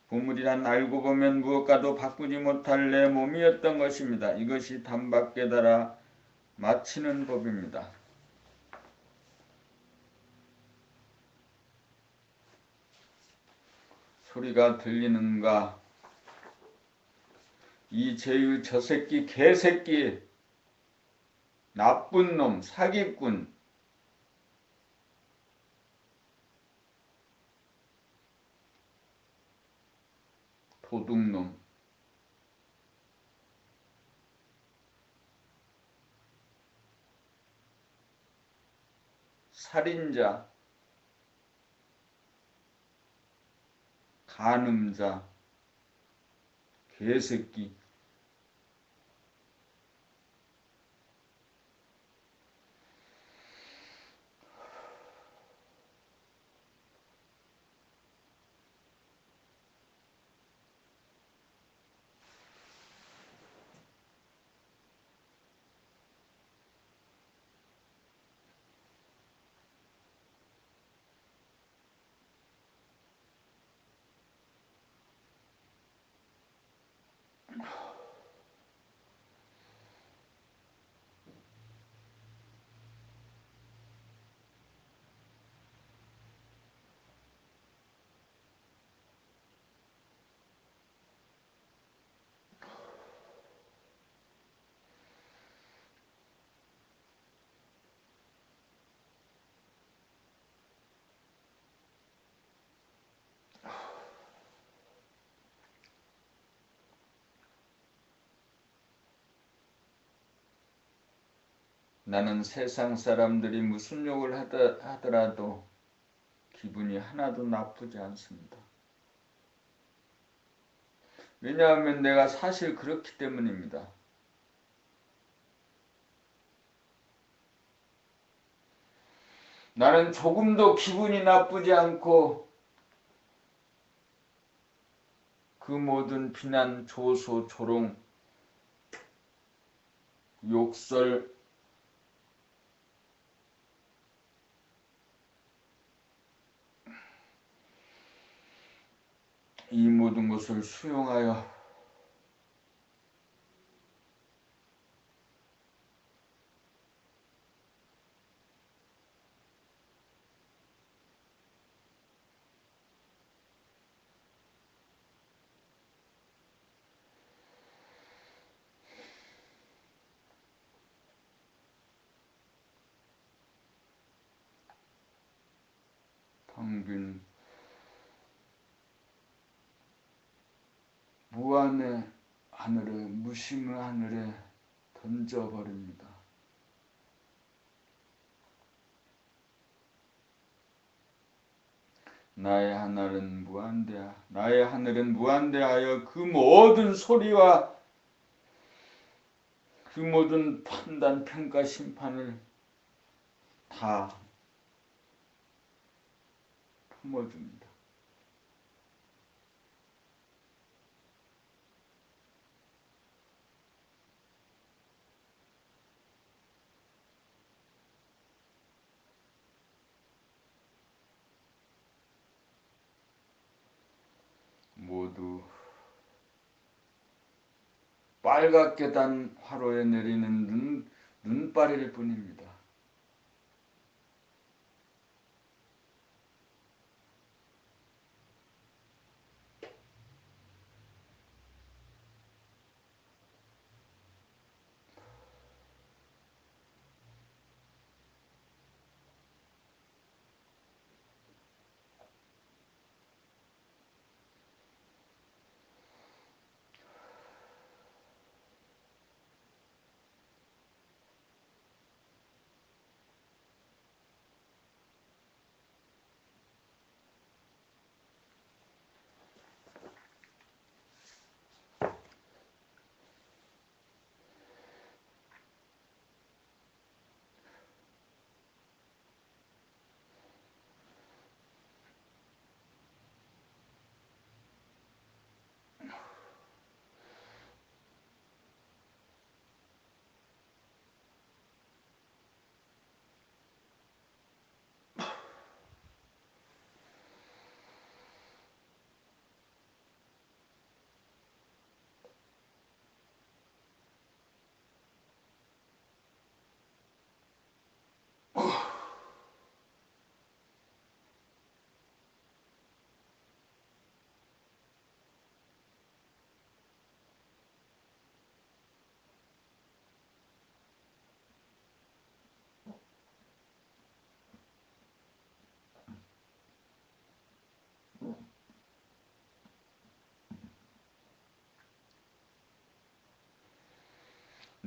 보물이란 알고 보면 무엇과도 바꾸지 못할 내 몸이었던 것입니다. 이것이 단박 깨달아 마치는 법입니다. 소리가 들리는가? 이 죄의 저 새끼 개새끼 나쁜 놈 사기꾼 도둑놈 살인자 간음자 개새끼 나는 세상 사람들이 무슨 욕을 하더라도 기분이 하나도 나쁘지 않습니다. 왜냐하면 내가 사실 그렇기 때문입니다. 나는 조금도 기분이 나쁘지 않고 그 모든 비난, 조소, 조롱, 욕설, 이 모든 것을 수용하여 텅빈 무한의 하늘에, 무심의 하늘에 던져버립니다. 나의 하늘은 무한대하여 그 모든 소리와 그 모든 판단, 평가, 심판을 다 품어줍니다. 모두 빨갛게 단 화로에 내리는 눈발일 뿐입니다.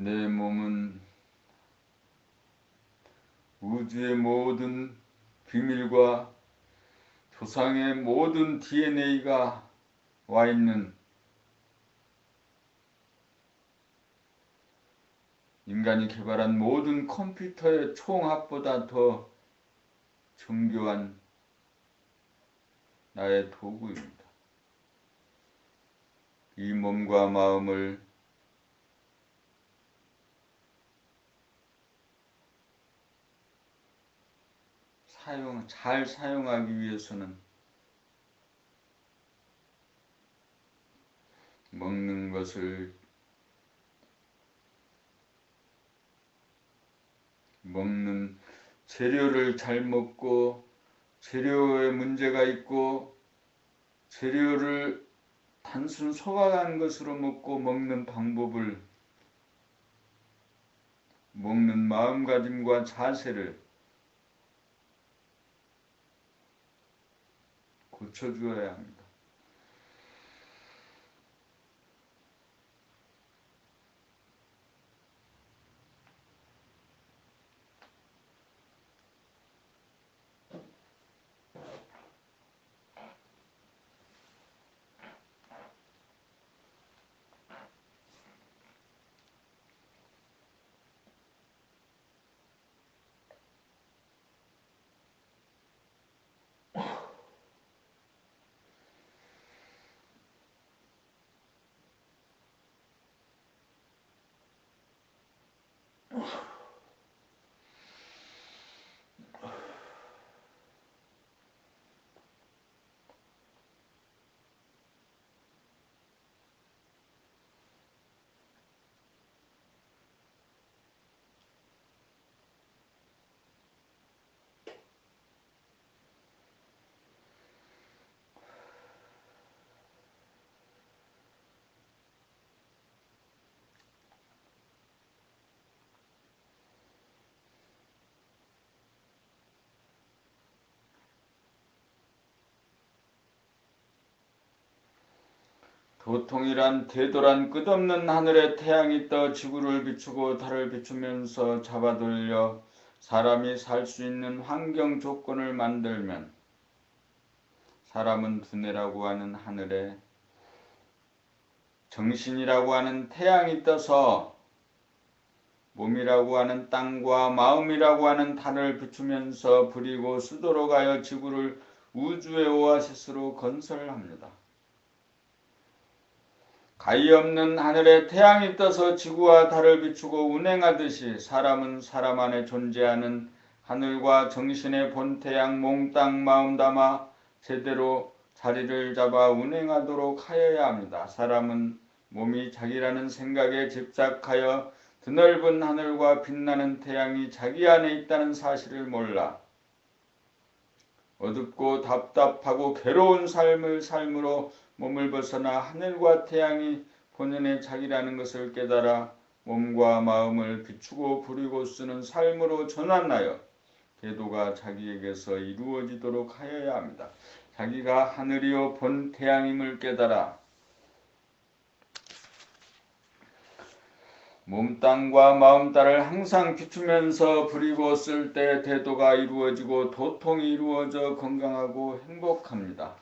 내 몸은 우주의 모든 비밀과 조상의 모든 DNA가 와 있는 인간이 개발한 모든 컴퓨터의 총합보다 더 정교한 나의 도구입니다. 이 몸과 마음을 잘 사용하기 위해서는 먹는 재료를 잘 먹고 재료에 문제가 있고 재료를 단순 소화한 것으로 먹고 먹는 방법을 먹는 마음가짐과 자세를 고쳐주어야 합니다. 도통이란 대도란 끝없는 하늘에 태양이 떠 지구를 비추고 달을 비추면서 잡아들여 사람이 살 수 있는 환경 조건을 만들면 사람은 두뇌라고 하는 하늘에 정신이라고 하는 태양이 떠서 몸이라고 하는 땅과 마음이라고 하는 달을 비추면서 부리고 쓰도록 하여 지구를 우주의 오아시스로 건설합니다. 가히 없는 하늘에 태양이 떠서 지구와 달을 비추고 운행하듯이 사람은 사람 안에 존재하는 하늘과 정신의 본태양 몽땅 마음 담아 제대로 자리를 잡아 운행하도록 하여야 합니다. 사람은 몸이 자기라는 생각에 집착하여 드넓은 하늘과 빛나는 태양이 자기 안에 있다는 사실을 몰라 어둡고 답답하고 괴로운 삶으로 몸을 벗어나 하늘과 태양이 본연의 자기라는 것을 깨달아 몸과 마음을 비추고 부리고 쓰는 삶으로 전환하여 계도가 자기에게서 이루어지도록 하여야 합니다. 자기가 하늘이요 본 태양임을 깨달아 몸 땅과 마음 딸을 항상 비추면서 부리고 쓸 때 대도가 이루어지고 도통이 이루어져 건강하고 행복합니다.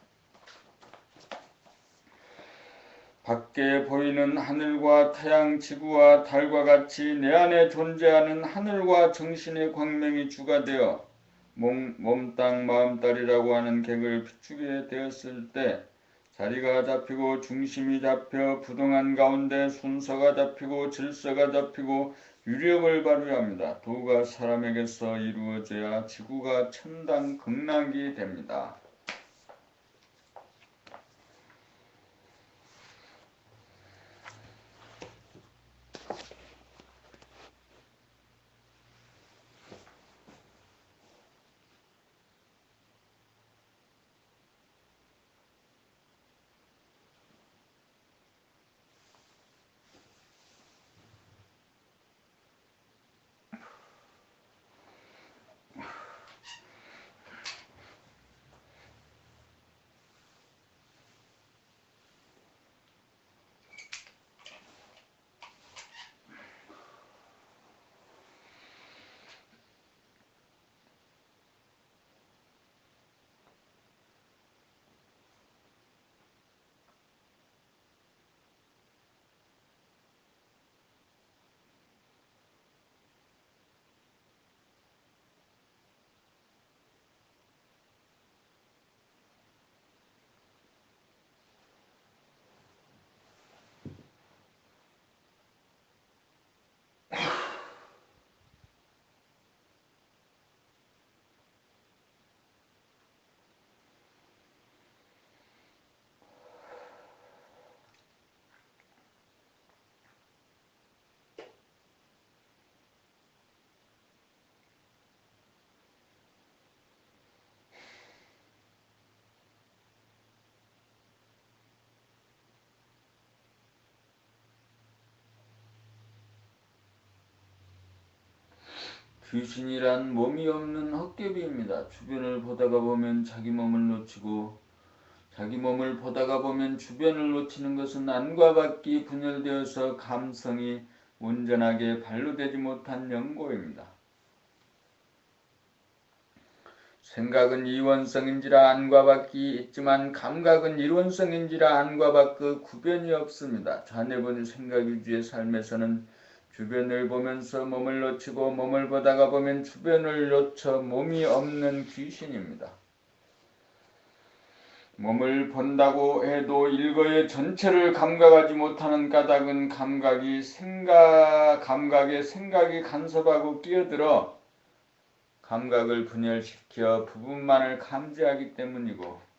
밖에 보이는 하늘과 태양, 지구와 달과 같이 내 안에 존재하는 하늘과 정신의 광명이 주가 되어 몸, 땅, 마음, 딸이라고 하는 객을 비추게 되었을 때 자리가 잡히고 중심이 잡혀 부동한 가운데 순서가 잡히고 질서가 잡히고 유력을 발휘 합니다. 도가 사람에게서 이루어져야 지구가 천당 극락이 됩니다. 귀신이란 몸이 없는 헛개비입니다. 주변을 보다가 보면 자기 몸을 놓치고 자기 몸을 보다가 보면 주변을 놓치는 것은 안과 밖이 분열되어서 감성이 온전하게 발로되지 못한 연고입니다. 생각은 이원성인지라 안과 밖이 있지만 감각은 일원성인지라 안과 밖의 구별이 없습니다. 자네분 생각 위주의 삶에서는 주변을 보면서 몸을 놓치고 몸을 보다가 보면 주변을 놓쳐 몸이 없는 귀신입니다. 몸을 본다고 해도 일거의 전체를 감각하지 못하는 까닭은 감각에 생각이 간섭하고 끼어들어 감각을 분열시켜 부분만을 감지하기 때문이고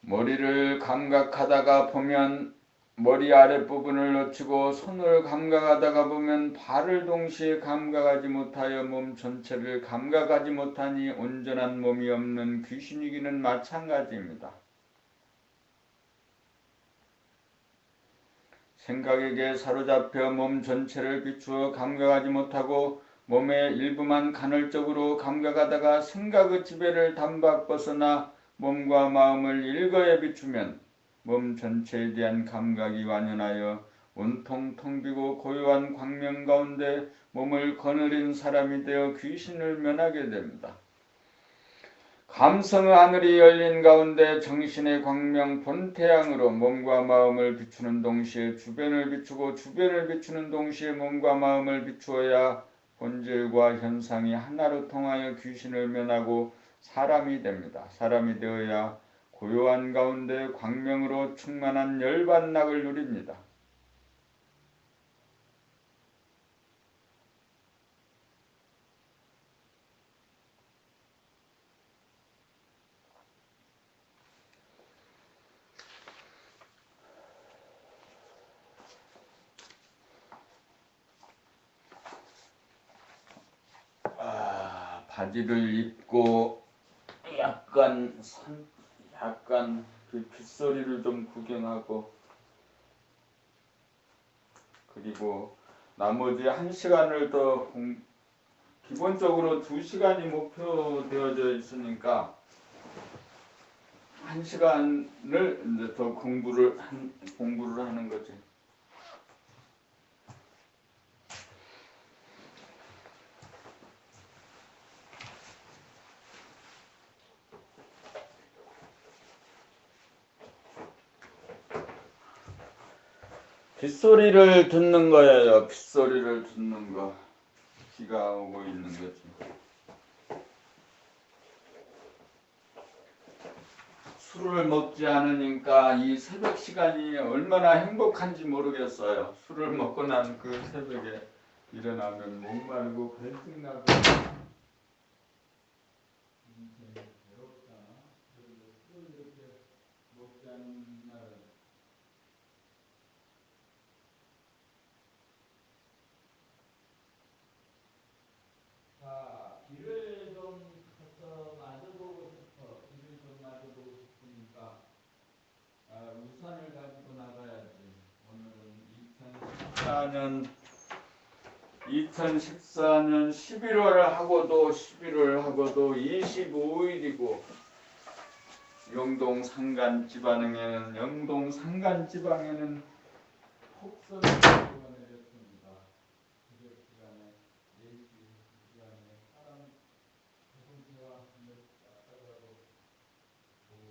머리를 감각하다가 보면 머리 아랫부분을 놓치고 손을 감각하다가 보면 발을 동시에 감각하지 못하여 몸 전체를 감각하지 못하니 온전한 몸이 없는 귀신이기는 마찬가지입니다. 생각에게 사로잡혀 몸 전체를 비추어 감각하지 못하고 몸의 일부만 간헐적으로 감각하다가 생각의 지배를 단박 벗어나 몸과 마음을 일거에 비추면 몸 전체에 대한 감각이 완연하여 온통 텅 비고 고요한 광명 가운데 몸을 거느린 사람이 되어 귀신을 면하게 됩니다. 감성의 하늘이 열린 가운데 정신의 광명 본태양으로 몸과 마음을 비추는 동시에 주변을 비추고 주변을 비추는 동시에 몸과 마음을 비추어야 본질과 현상이 하나로 통하여 귀신을 면하고 사람이 됩니다. 사람이 되어야 고요한 가운데 광명으로 충만한 열반락을 누립니다. 바지를 입고 약간 그 빗소리를 좀 구경하고, 그리고 나머지 1시간을 더 기본적으로 2시간이 목표되어져 있으니까 1시간을 이제 더 공부를 하는 거지. 빗소리를 듣는 거예요. 빗소리를 듣는 거. 비가 오고 있는 거지. 술을 먹지 않으니까 이 새벽 시간이 얼마나 행복한지 모르겠어요. 술을 먹고 난 그 새벽에 일어나면 목마르고 벨증나고 괴롭잖아. 그래서 술을 이렇게 먹지 않는 날은 자, 길을 좀 가서 마주보고 싶어. 길을 좀 마주보고 싶으니까 우산을 가지고 나가야지. 오늘은 2014년 11월 하고도 25일이고 영동 산간 지방에는 폭설이 내렸습니다. 새벽 시간에 4시 시간에 사람 자동차가 따라가고 오고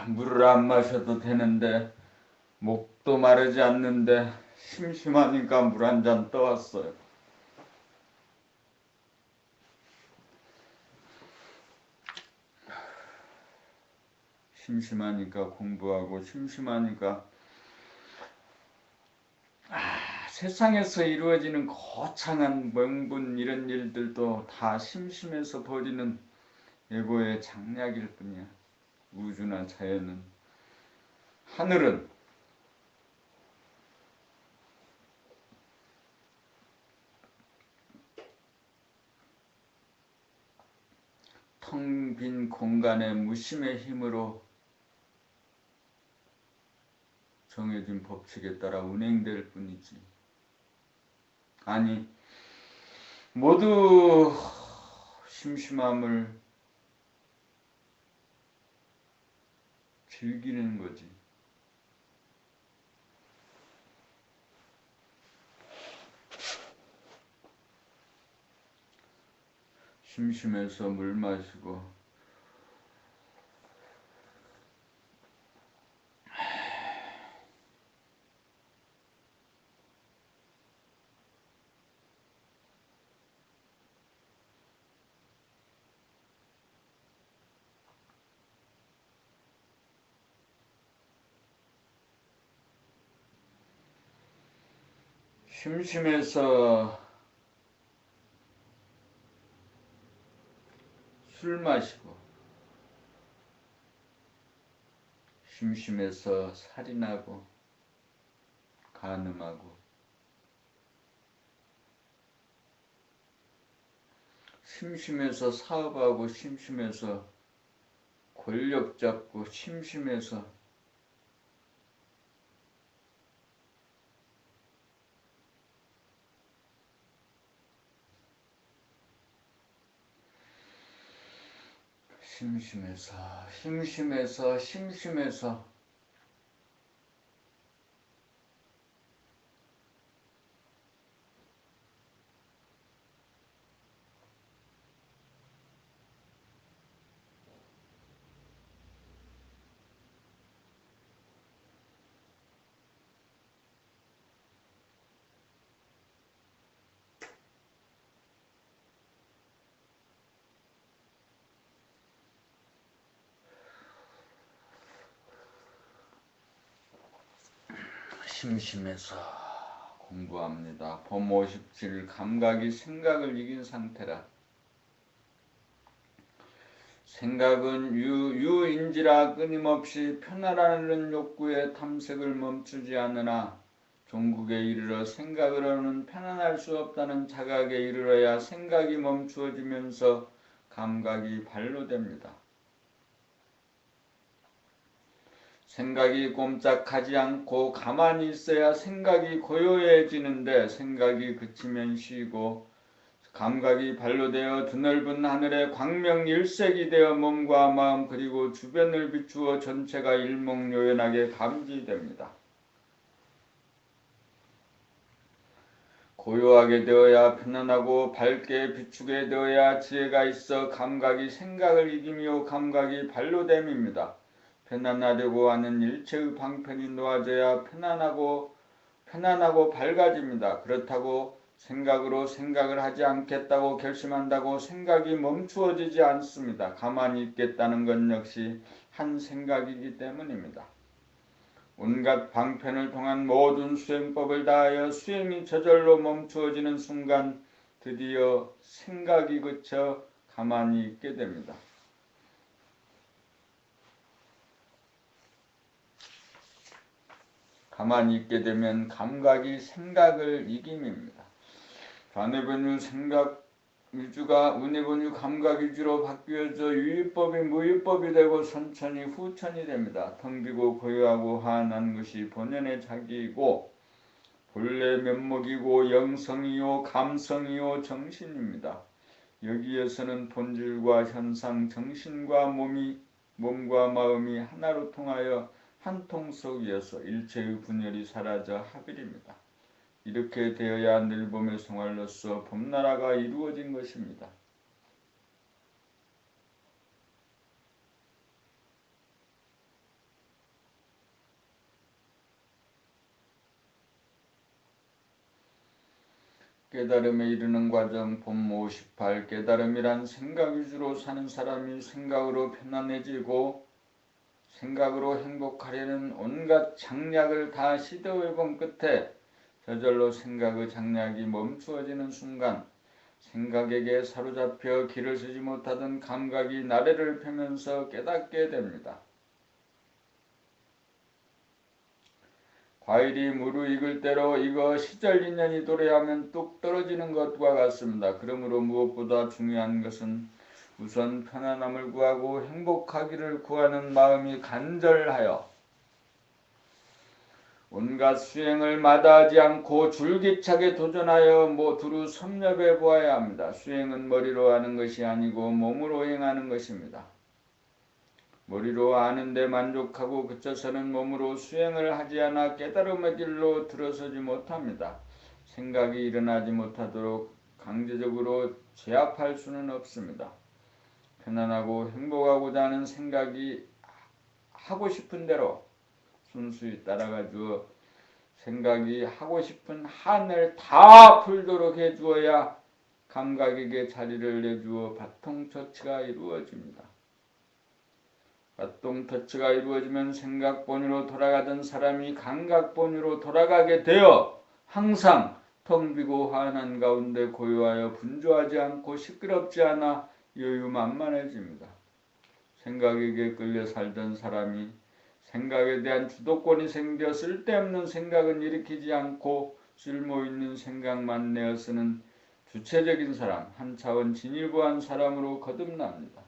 물을 안 마셔도 되는데 목도 마르지 않는데 심심하니까 물 한 잔 떠왔어요. 심심하니까 공부하고 심심하니까 세상에서 이루어지는 거창한 명분 이런 일들도 다 심심해서 벌이는 에고의 장략일 뿐이야. 우주나 자연은. 하늘은 텅 빈 공간의 무심의 힘으로 정해진 법칙에 따라 운행될 뿐이지. 아니, 모두 심심함을 즐기는 거지. 심심해서 물 마시고 심심해서 술 마시고 심심해서 살인하고 간음하고 심심해서 사업하고 심심해서 권력 잡고 심심해서 심심해서 공부합니다. 봄 57일 감각이 생각을 이긴 상태라. 생각은 유인지라 끊임없이 편안하는 욕구의 탐색을 멈추지 않으나 종국에 이르러 생각으로는 편안할 수 없다는 자각에 이르러야 생각이 멈추어지면서 감각이 발로됩니다. 생각이 꼼짝하지 않고 가만히 있어야 생각이 고요해지는데 생각이 그치면 쉬고 감각이 발로되어 드넓은 하늘의 광명일색이 되어 몸과 마음 그리고 주변을 비추어 전체가 일목요연하게 감지됩니다. 고요하게 되어야 편안하고 밝게 비추게 되어야 지혜가 있어 감각이 생각을 이기며 감각이 발로됨입니다. 편안하려고 하는 일체의 방편이 놓아져야 편안하고 밝아집니다. 그렇다고 생각으로 생각을 하지 않겠다고 결심한다고 생각이 멈추어지지 않습니다. 가만히 있겠다는 것 역시 한 생각이기 때문입니다. 온갖 방편을 통한 모든 수행법을 다하여 수행이 저절로 멈추어지는 순간 드디어 생각이 그쳐 가만히 있게 됩니다. 가만히 있게 되면 감각이 생각을 이김입니다. 좌뇌본유 생각 위주가 우뇌본유 감각 위주로 바뀌어져 유의법이 무의법이 되고 선천이 후천이 됩니다. 텅 비고 고요하고 환한 것이 본연의 자기이고 본래 면목이고 영성이요 감성이요 정신입니다. 여기에서는 본질과 현상, 정신과 몸과 마음이 하나로 통하여 한 통 속이어서 일체의 분열이 사라져 합일입니다. 이렇게 되어야 늘 봄의 송알로서 봄나라가 이루어진 것입니다. 깨달음에 이르는 과정. 본모 58. 깨달음이란 생각 위주로 사는 사람이 생각으로 편안해지고 생각으로 행복하려는 온갖 장략을 다 시도해본 끝에 저절로 생각의 장략이 멈추어지는 순간 생각에게 사로잡혀 길을 쓰지 못하던 감각이 나래를 펴면서 깨닫게 됩니다. 과일이 무르익을 대로 익어 시절 인연이 도래하면 뚝 떨어지는 것과 같습니다. 그러므로 무엇보다 중요한 것은 우선 편안함을 구하고 행복하기를 구하는 마음이 간절하여 온갖 수행을 마다하지 않고 줄기차게 도전하여 두루 섭렵해 보아야 합니다. 수행은 머리로 하는 것이 아니고 몸으로 행하는 것입니다. 머리로 아는데 만족하고 그쳐서는 몸으로 수행을 하지 않아 깨달음의 길로 들어서지 못합니다. 생각이 일어나지 못하도록 강제적으로 제압할 수는 없습니다. 편안하고 행복하고자 하는 생각이 하고 싶은 대로 순수히 따라가 주어 생각이 하고 싶은 한을 다 풀도록 해주어야 감각에게 자리를 내주어 바통터치가 이루어집니다. 바통터치가 이루어지면 생각본위로 돌아가던 사람이 감각본위로 돌아가게 되어 항상 텅 비고 환한 가운데 고요하여 분주하지 않고 시끄럽지 않아 여유만만해집니다. 생각에게 끌려 살던 사람이 생각에 대한 주도권이 생겨 쓸데없는 생각은 일으키지 않고 쓸모있는 생각만 내어 쓰는 주체적인 사람, 한 차원 진일보한 사람으로 거듭납니다.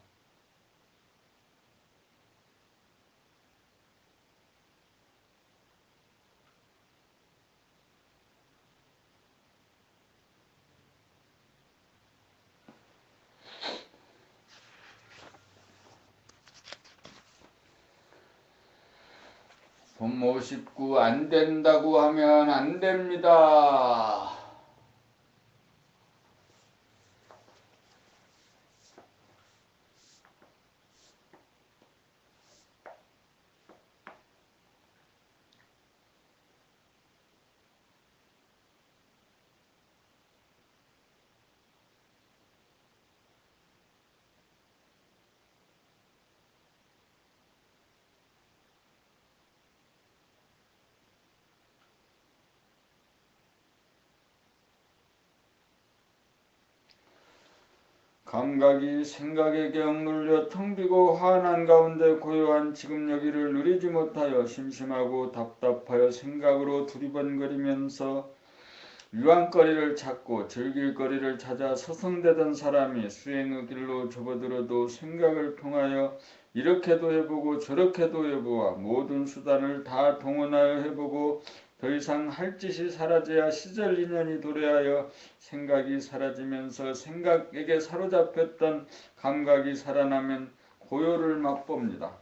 본모 19. 안 된다고 하면 안 됩니다. 감각이 생각에게 억눌려 텅 비고 환한 가운데 고요한 지금 여기를 누리지 못하여 심심하고 답답하여 생각으로 두리번거리면서 유한거리를 찾고 즐길 거리를 찾아 서성대던 사람이 수행의 길로 접어들어도 생각을 통하여 이렇게도 해보고 저렇게도 해보아 모든 수단을 다 동원하여 해보고 더 이상 할 짓이 사라져야 시절 인연이 도래하여 생각이 사라지면서 생각에게 사로잡혔던 감각이 살아나면 고요를 맛봅니다.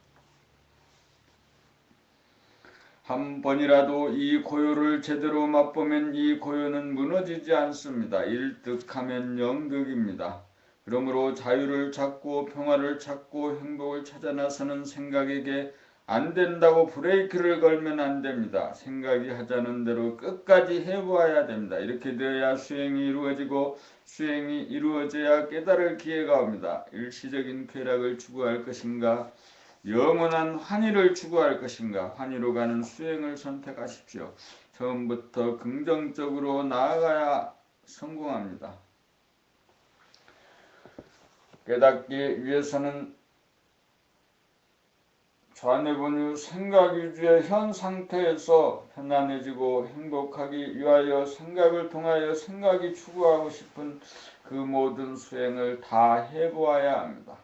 한 번이라도 이 고요를 제대로 맛보면 이 고요는 무너지지 않습니다. 일득하면 영득입니다. 그러므로 자유를 찾고 평화를 찾고 행복을 찾아 나서는 생각에게 안 된다고 브레이크를 걸면 안 됩니다. 생각이 하자는 대로 끝까지 해보아야 됩니다. 이렇게 되어야 수행이 이루어지고 수행이 이루어져야 깨달을 기회가 옵니다. 일시적인 쾌락을 추구할 것인가 영원한 환희를 추구할 것인가 환희로 가는 수행을 선택하십시오. 처음부터 긍정적으로 나아가야 성공합니다. 깨닫기 위해서는 좌뇌본유 생각 위주의 현 상태에서 편안해지고 행복하기 위하여 생각을 통하여 생각이 추구하고 싶은 그 모든 수행을 다 해보아야 합니다.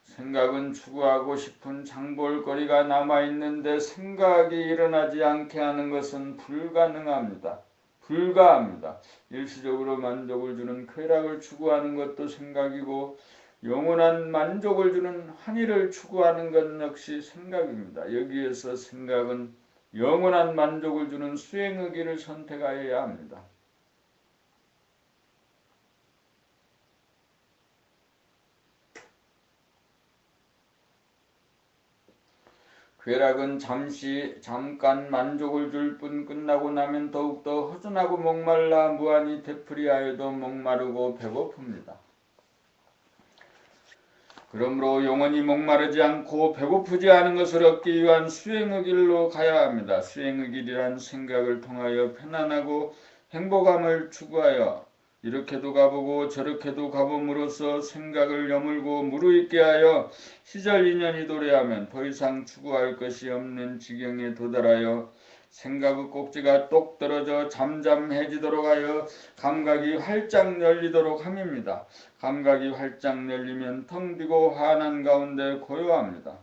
생각은 추구하고 싶은 장볼거리가 남아있는데 생각이 일어나지 않게 하는 것은 불가합니다. 일시적으로 만족을 주는 쾌락을 추구하는 것도 생각이고 영원한 만족을 주는 환희를 추구하는 것 역시 생각입니다. 여기에서 생각은 영원한 만족을 주는 수행의 길을 선택하여야 합니다. 쾌락은 잠깐 만족을 줄 뿐 끝나고 나면 더욱더 허전하고 목말라 무한히 되풀이하여도 목마르고 배고픕니다. 그러므로 영원히 목마르지 않고 배고프지 않은 것을 얻기 위한 수행의 길로 가야 합니다. 수행의 길이란 생각을 통하여 편안하고 행복함을 추구하여 이렇게도 가보고 저렇게도 가봄으로써 생각을 여물고 무르익게 하여 시절 인연이 도래하면 더 이상 추구할 것이 없는 지경에 도달하여 생각의 꼭지가 똑 떨어져 잠잠해지도록 하여 감각이 활짝 열리도록 함입니다. 감각이 활짝 열리면 텅 비고 환한 가운데 고요합니다.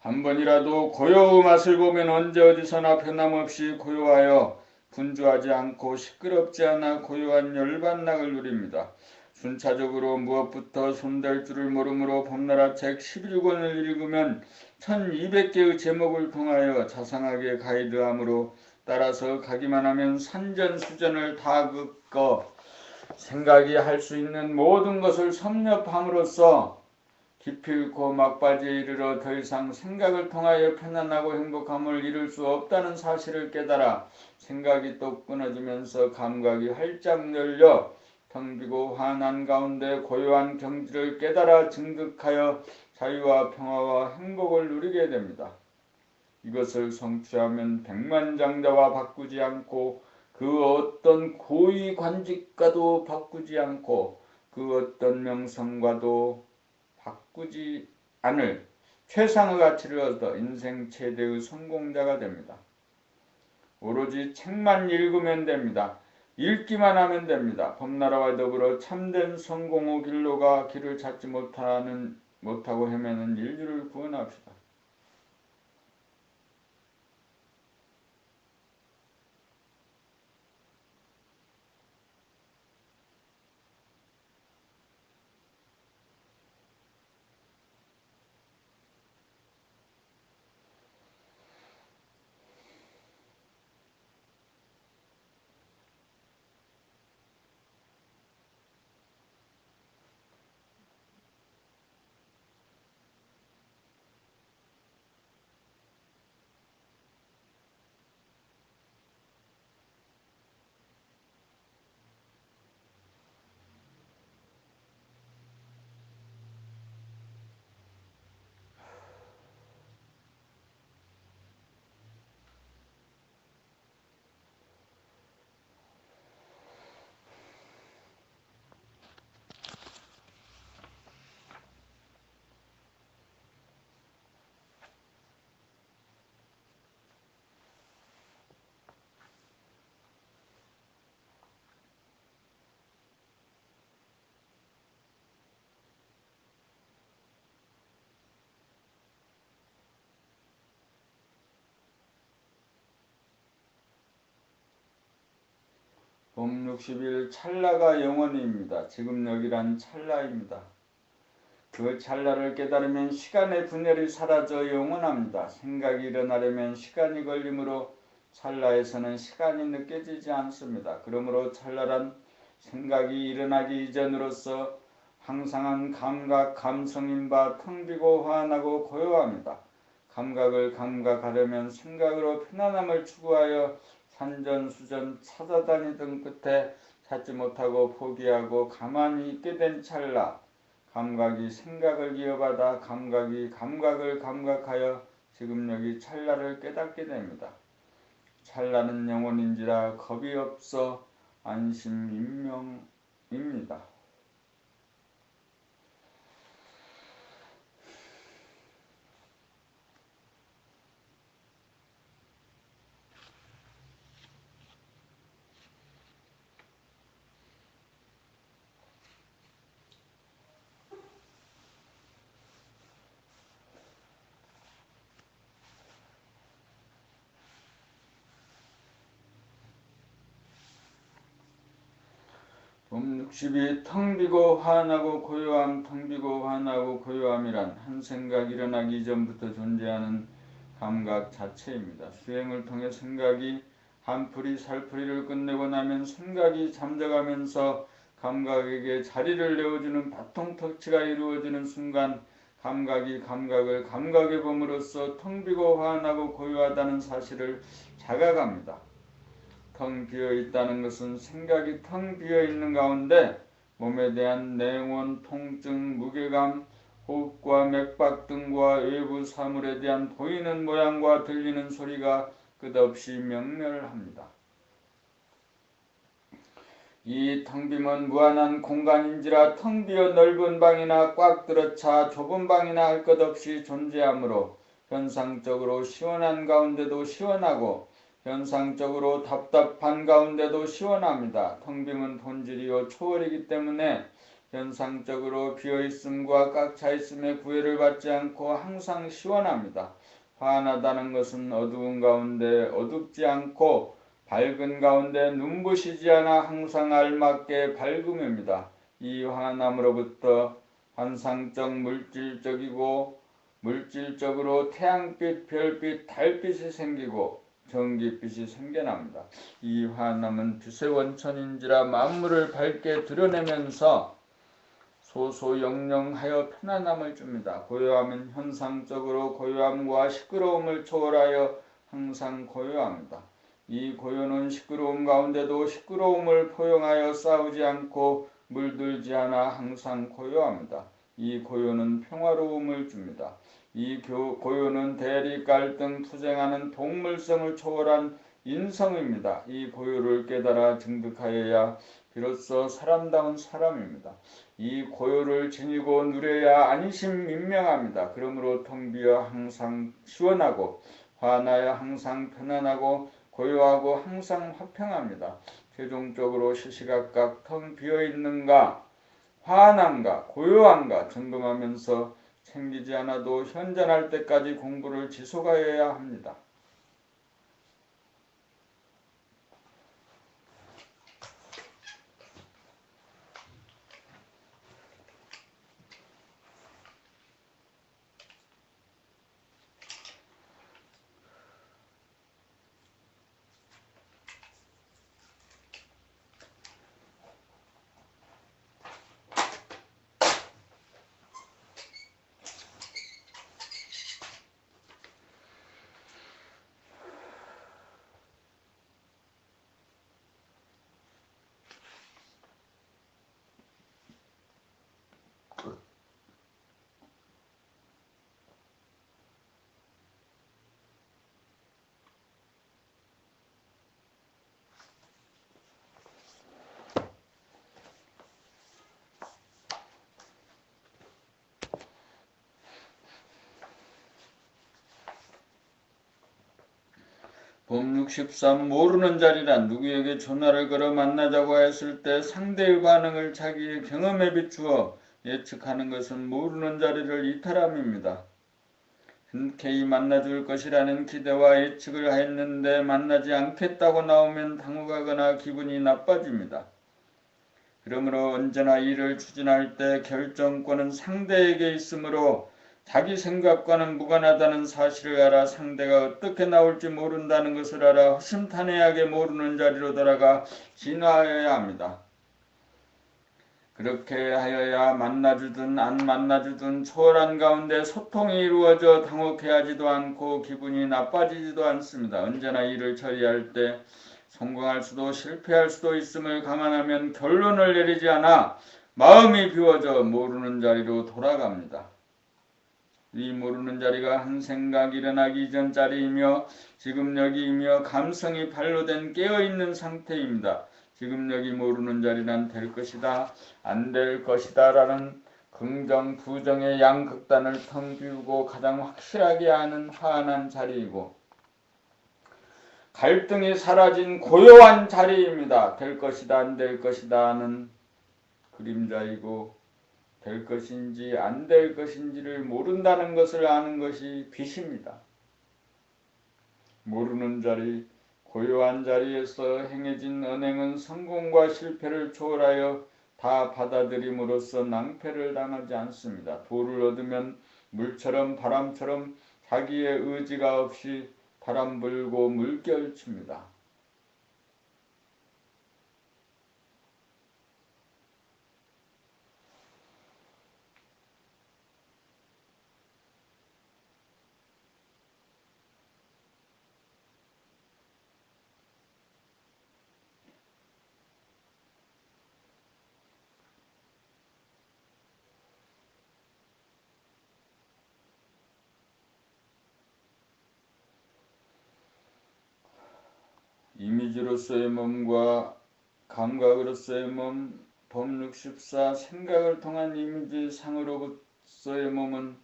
한 번이라도 고요의 맛을 보면 언제 어디서나 변함없이 고요하여 분주하지 않고 시끄럽지 않아 고요한 열반락을 누립니다. 순차적으로 무엇부터 손댈 줄을 모르므로 봄나라 책 11권을 읽으면 1200개의 제목을 통하여 자상하게 가이드함으로 따라서 가기만 하면 산전수전을 다 긋고 생각이 할 수 있는 모든 것을 섭렵함으로써 기필코 막바지에 이르러 더 이상 생각을 통하여 편안하고 행복함을 이룰 수 없다는 사실을 깨달아 생각이 또 끊어지면서 감각이 활짝 열려 텅 비고 환한 가운데 고요한 경지를 깨달아 증득하여 자유와 평화와 행복을 누리게 됩니다. 이것을 성취하면 백만장자와 바꾸지 않고 그 어떤 고위 관직과도 바꾸지 않고 그 어떤 명성과도 바꾸지 않을 최상의 가치를 얻어 인생 최대의 성공자가 됩니다. 오로지 책만 읽으면 됩니다. 읽기만 하면 됩니다. 봄나라와 더불어 참된 성공의 길로가 길을 찾지 못하고 헤매는 인류를 구원합시다. 봄 60일 찰나가 영원입니다. 지금 여기란 찰나입니다. 그 찰나를 깨달으면 시간의 분열이 사라져 영원합니다. 생각이 일어나려면 시간이 걸리므로 찰나에서는 시간이 느껴지지 않습니다. 그러므로 찰나란 생각이 일어나기 이전으로서 항상한 감각, 감성인 바 텅 비고 환하고 고요합니다. 감각을 감각하려면 생각으로 편안함을 추구하여 산전수전 찾아다니던 끝에 찾지 못하고 포기하고 가만히 있게 된 찰나, 감각이 생각을 이어받아 감각이 감각을 감각하여 지금 여기 찰나를 깨닫게 됩니다. 찰나는 영혼인지라 겁이 없어 안심인명입니다. 봄 60이 텅 비고 환하고 고요함, 텅 비고 환하고 고요함이란 한 생각 일어나기 이전부터 존재하는 감각 자체입니다. 수행을 통해 생각이 한풀이 살풀이를 끝내고 나면 생각이 잠적하면서 감각에게 자리를 내어주는 바통터치가 이루어지는 순간 감각이 감각을 감각해 봄으로써 텅 비고 환하고 고요하다는 사실을 자각합니다. 텅 비어 있다는 것은 생각이 텅 비어 있는 가운데 몸에 대한 냉온, 통증, 무게감, 호흡과 맥박 등과 외부 사물에 대한 보이는 모양과 들리는 소리가 끝없이 명렬합니다. 이 텅 빔은 무한한 공간인지라 텅 비어 넓은 방이나 꽉 들어차 좁은 방이나 할 것 없이 존재하므로 현상적으로 시원한 가운데도 시원하고 현상적으로 답답한 가운데도 시원합니다. 텅 빔은 본질이요 초월이기 때문에 현상적으로 비어있음과 꽉 차있음에 구애를 받지 않고 항상 시원합니다. 환하다는 것은 어두운 가운데 어둡지 않고 밝은 가운데 눈부시지 않아 항상 알맞게 밝음입니다. 이 환함으로부터 환상적 물질적으로 태양빛, 별빛, 달빛이 생기고 전기빛이 생겨납니다. 이 환함은 빛의 원천인지라 만물을 밝게 드러내면서 소소영영하여 편안함을 줍니다. 고요함은 현상적으로 고요함과 시끄러움을 초월하여 항상 고요합니다. 이 고요는 시끄러움 가운데도 시끄러움을 포용하여 싸우지 않고 물들지 않아 항상 고요합니다. 이 고요는 평화로움을 줍니다. 이 고요는 대립, 갈등, 투쟁하는 동물성을 초월한 인성입니다. 이 고요를 깨달아 증득하여야 비로소 사람다운 사람입니다. 이 고요를 지니고 누려야 안심민명합니다. 그러므로 텅 비어 항상 시원하고 환하여 항상 편안하고 고요하고 항상 화평합니다. 최종적으로 시시각각 텅 비어있는가 환한가 고요한가 점검하면서 챙기지 않아도 현전할 때까지 공부를 지속하여야 합니다. 법 63 모르는 자리란 누구에게 전화를 걸어 만나자고 했을 때 상대의 반응을 자기의 경험에 비추어 예측하는 것은 모르는 자리를 이탈함입니다. 흔쾌히 만나줄 것이라는 기대와 예측을 했는데 만나지 않겠다고 나오면 당혹하거나 기분이 나빠집니다. 그러므로 언제나 일을 추진할 때 결정권은 상대에게 있으므로 자기 생각과는 무관하다는 사실을 알아 상대가 어떻게 나올지 모른다는 것을 알아 허심탄회하게 모르는 자리로 돌아가 진화하여야 합니다. 그렇게 하여야 만나주든 안 만나주든 초월한 가운데 소통이 이루어져 당혹해하지도 않고 기분이 나빠지지도 않습니다. 언제나 일을 처리할 때 성공할 수도 실패할 수도 있음을 감안하면 결론을 내리지 않아 마음이 비워져 모르는 자리로 돌아갑니다. 이 모르는 자리가 한 생각 일어나기 이전 자리이며 지금 여기이며 감성이 발로된 깨어있는 상태입니다. 지금 여기 모르는 자리란 될 것이다 안 될 것이다 라는 긍정 부정의 양극단을 텅 비우고 가장 확실하게 아는 환한 자리이고 갈등이 사라진 고요한 자리입니다. 될 것이다 안 될 것이다 하는 그림자이고 될 것인지 안 될 것인지를 모른다는 것을 아는 것이 빛입니다. 모르는 자리, 고요한 자리에서 행해진 언행은 성공과 실패를 초월하여 다 받아들임으로써 낭패를 당하지 않습니다. 도를 얻으면 물처럼 바람처럼 자기의 의지가 없이 바람 불고 물결칩니다. 이미지로서의 몸과 감각으로서의 몸, 범64 생각을 통한 이미지 상으로서의 몸은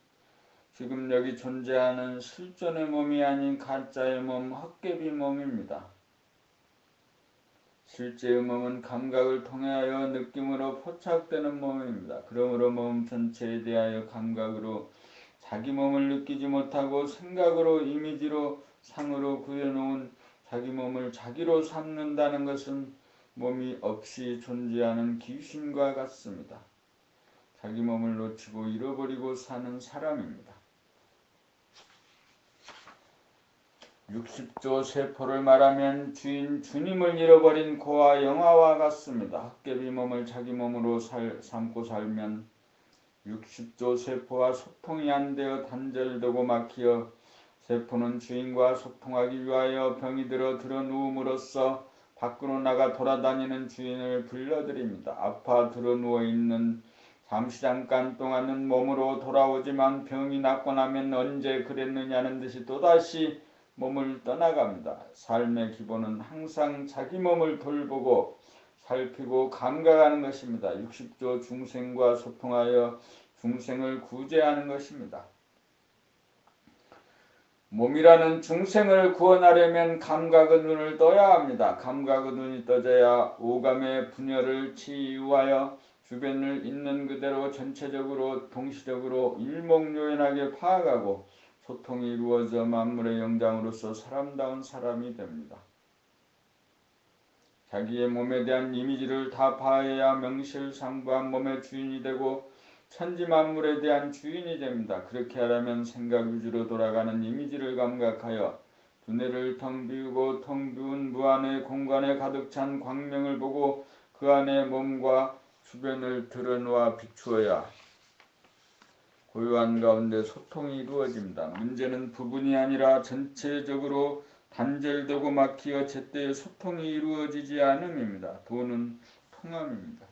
지금 여기 존재하는 실존의 몸이 아닌 가짜의 몸, 헛개비 몸입니다. 실제의 몸은 감각을 통하여 느낌으로 포착되는 몸입니다. 그러므로 몸 전체에 대하여 감각으로 자기 몸을 느끼지 못하고 생각으로 이미지로 상으로 그려놓은 자기 몸을 자기로 삼는다는 것은 몸이 없이 존재하는 귀신과 같습니다. 자기 몸을 놓치고 잃어버리고 사는 사람입니다. 60조 세포를 말하면 주님을 잃어버린 고아 영아와 같습니다. 헛개비 몸을 자기 몸으로 삼고 살면 60조 세포와 소통이 안 되어 단절되고 막히어 세포는 주인과 소통하기 위하여 병이 들어 누움으로써 밖으로 나가 돌아다니는 주인을 불러들입니다. 아파 누워 있는 잠깐 동안은 몸으로 돌아오지만 병이 낫고 나면 언제 그랬느냐는 듯이 또다시 몸을 떠나갑니다. 삶의 기본은 항상 자기 몸을 돌보고 살피고 감각하는 것입니다. 60조 중생과 소통하여 중생을 구제하는 것입니다. 몸이라는 중생을 구원하려면 감각의 눈을 떠야 합니다. 감각의 눈이 떠져야 오감의 분열을 치유하여 주변을 있는 그대로 전체적으로 동시적으로 일목요연하게 파악하고 소통이 이루어져 만물의 영장으로서 사람다운 사람이 됩니다. 자기의 몸에 대한 이미지를 다 파해야 명실상부한 몸의 주인이 되고 천지만물에 대한 주인이 됩니다. 그렇게 하려면 생각 위주로 돌아가는 이미지를 감각하여 두뇌를 텅 비우고 텅 비운 무한의 공간에 가득 찬 광명을 보고 그 안에 몸과 주변을 드러놓아 비추어야 고요한 가운데 소통이 이루어집니다. 문제는 부분이 아니라 전체적으로 단절되고 막히어 제때에 소통이 이루어지지 않음입니다. 도는 통함입니다.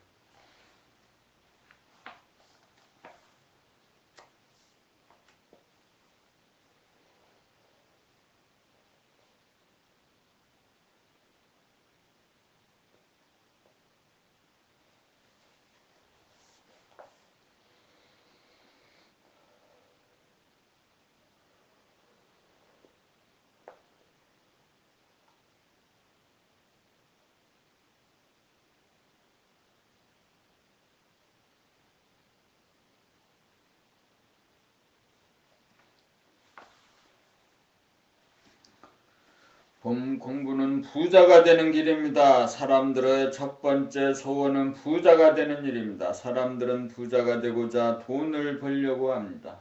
봄 공부는 부자가 되는 길입니다. 사람들의 첫 번째 소원은 부자가 되는 일입니다. 사람들은 부자가 되고자 돈을 벌려고 합니다.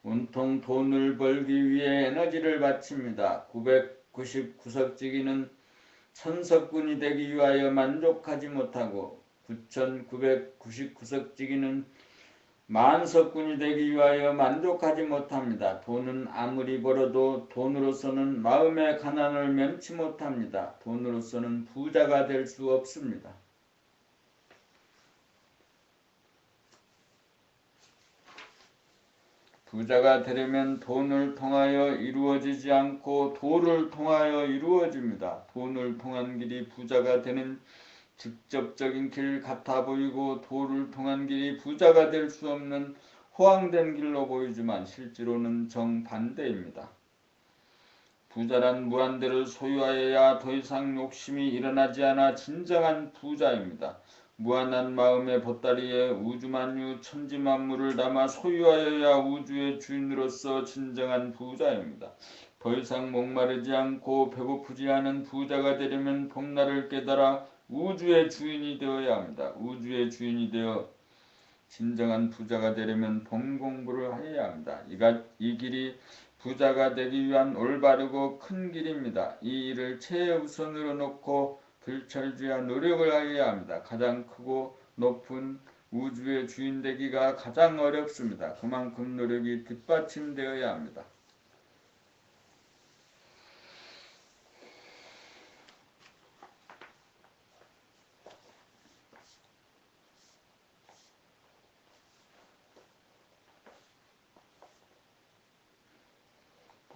온통 돈을 벌기 위해 에너지를 바칩니다. 999석지기는 천석군이 되기 위하여 만족하지 못하고 9999석지기는 만석군이 되기 위하여 만족하지 못합니다. 돈은 아무리 벌어도 돈으로서는 마음의 가난을 면치 못합니다. 돈으로서는 부자가 될 수 없습니다. 부자가 되려면 돈을 통하여 이루어지지 않고 도를 통하여 이루어집니다. 돈을 통한 길이 부자가 되는 직접적인 길 같아 보이고 도를 통한 길이 부자가 될 수 없는 호황된 길로 보이지만 실제로는 정반대입니다. 부자란 무한대를 소유하여야 더 이상 욕심이 일어나지 않아 진정한 부자입니다. 무한한 마음의 보따리에 우주만유 천지만물을 담아 소유하여야 우주의 주인으로서 진정한 부자입니다. 더 이상 목마르지 않고 배고프지 않은 부자가 되려면 봄날을 깨달아 우주의 주인이 되어야 합니다. 우주의 주인이 되어 진정한 부자가 되려면 봄 공부를 해야 합니다. 이 길이 부자가 되기 위한 올바르고 큰 길입니다. 이 일을 최우선으로 놓고 들철주야 노력을 하여야 합니다. 가장 크고 높은 우주의 주인 되기가 가장 어렵습니다. 그만큼 노력이 뒷받침되어야 합니다.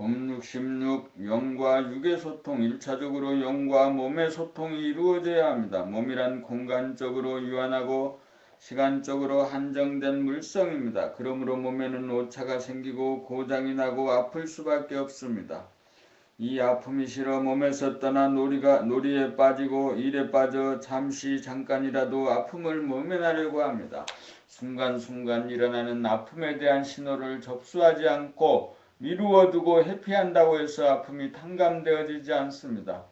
법육 16. 영과 육의 소통. 1차적으로 영과 몸의 소통이 이루어져야 합니다. 몸이란 공간적으로 유한하고 시간적으로 한정된 물성입니다. 그러므로 몸에는 오차가 생기고 고장이 나고 아플 수밖에 없습니다. 이 아픔이 싫어 몸에서 떠나 놀이에 빠지고 일에 빠져 잠깐이라도 아픔을 모면하려고 합니다. 순간순간 일어나는 아픔에 대한 신호를 접수하지 않고 미루어두고 회피한다고 해서 아픔이 탕감되어지지 않습니다.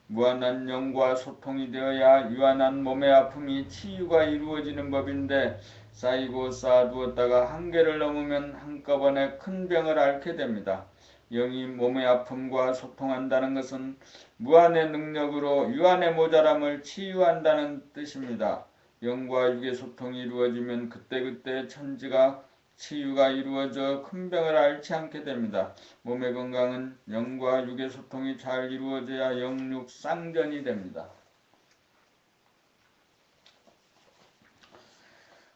무한한 영과 소통이 되어야 유한한 몸의 아픔이 치유가 이루어지는 법인데 쌓이고 쌓아두었다가 한계를 넘으면 한꺼번에 큰 병을 앓게 됩니다. 영이 몸의 아픔과 소통한다는 것은 무한의 능력으로 유한의 모자람을 치유한다는 뜻입니다. 영과 육의 소통이 이루어지면 그때그때 천지가 치유가 이루어져 큰 병을 앓지 않게 됩니다. 몸의 건강은 영과 육의 소통이 잘 이루어져야 영육 쌍전이 됩니다.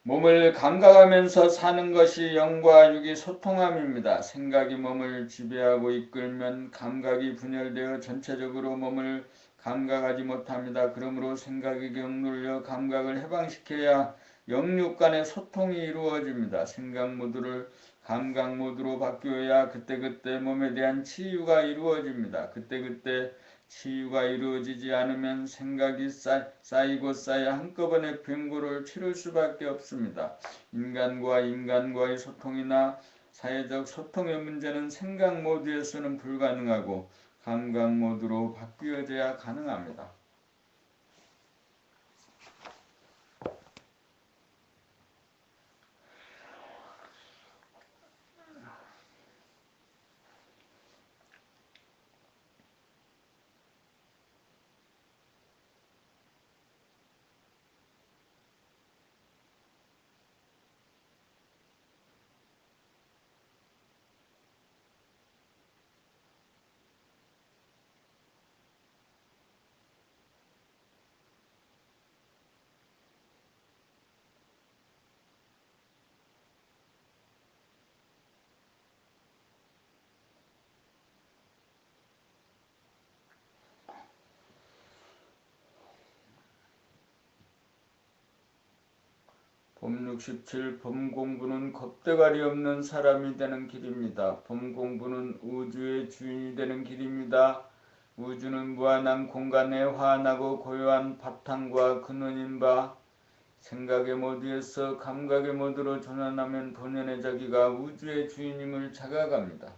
몸을 감각하면서 사는 것이 영과 육이 소통함입니다. 생각이 몸을 지배하고 이끌면 감각이 분열되어 전체적으로 몸을 감각하지 못합니다. 그러므로 생각이 경눌려 감각을 해방시켜야 영육 간의 소통이 이루어집니다. 생각 모드를 감각 모드로 바뀌어야 그때그때 몸에 대한 치유가 이루어집니다. 그때그때 치유가 이루어지지 않으면 생각이 쌓이고 쌓여 한꺼번에 병고를 치를 수밖에 없습니다. 인간과 인간과의 소통이나 사회적 소통의 문제는 생각 모드에서는 불가능하고 감각 모드로 바뀌어져야 가능합니다. 법육 17. 범공부는 겁대가리 없는 사람이 되는 길입니다. 범공부는 우주의 주인이 되는 길입니다. 우주는 무한한 공간에 환하고 고요한 바탕과 근원인 바 생각의 모드에서 감각의 모드로 전환하면 본연의 자기가 우주의 주인임을 자각합니다.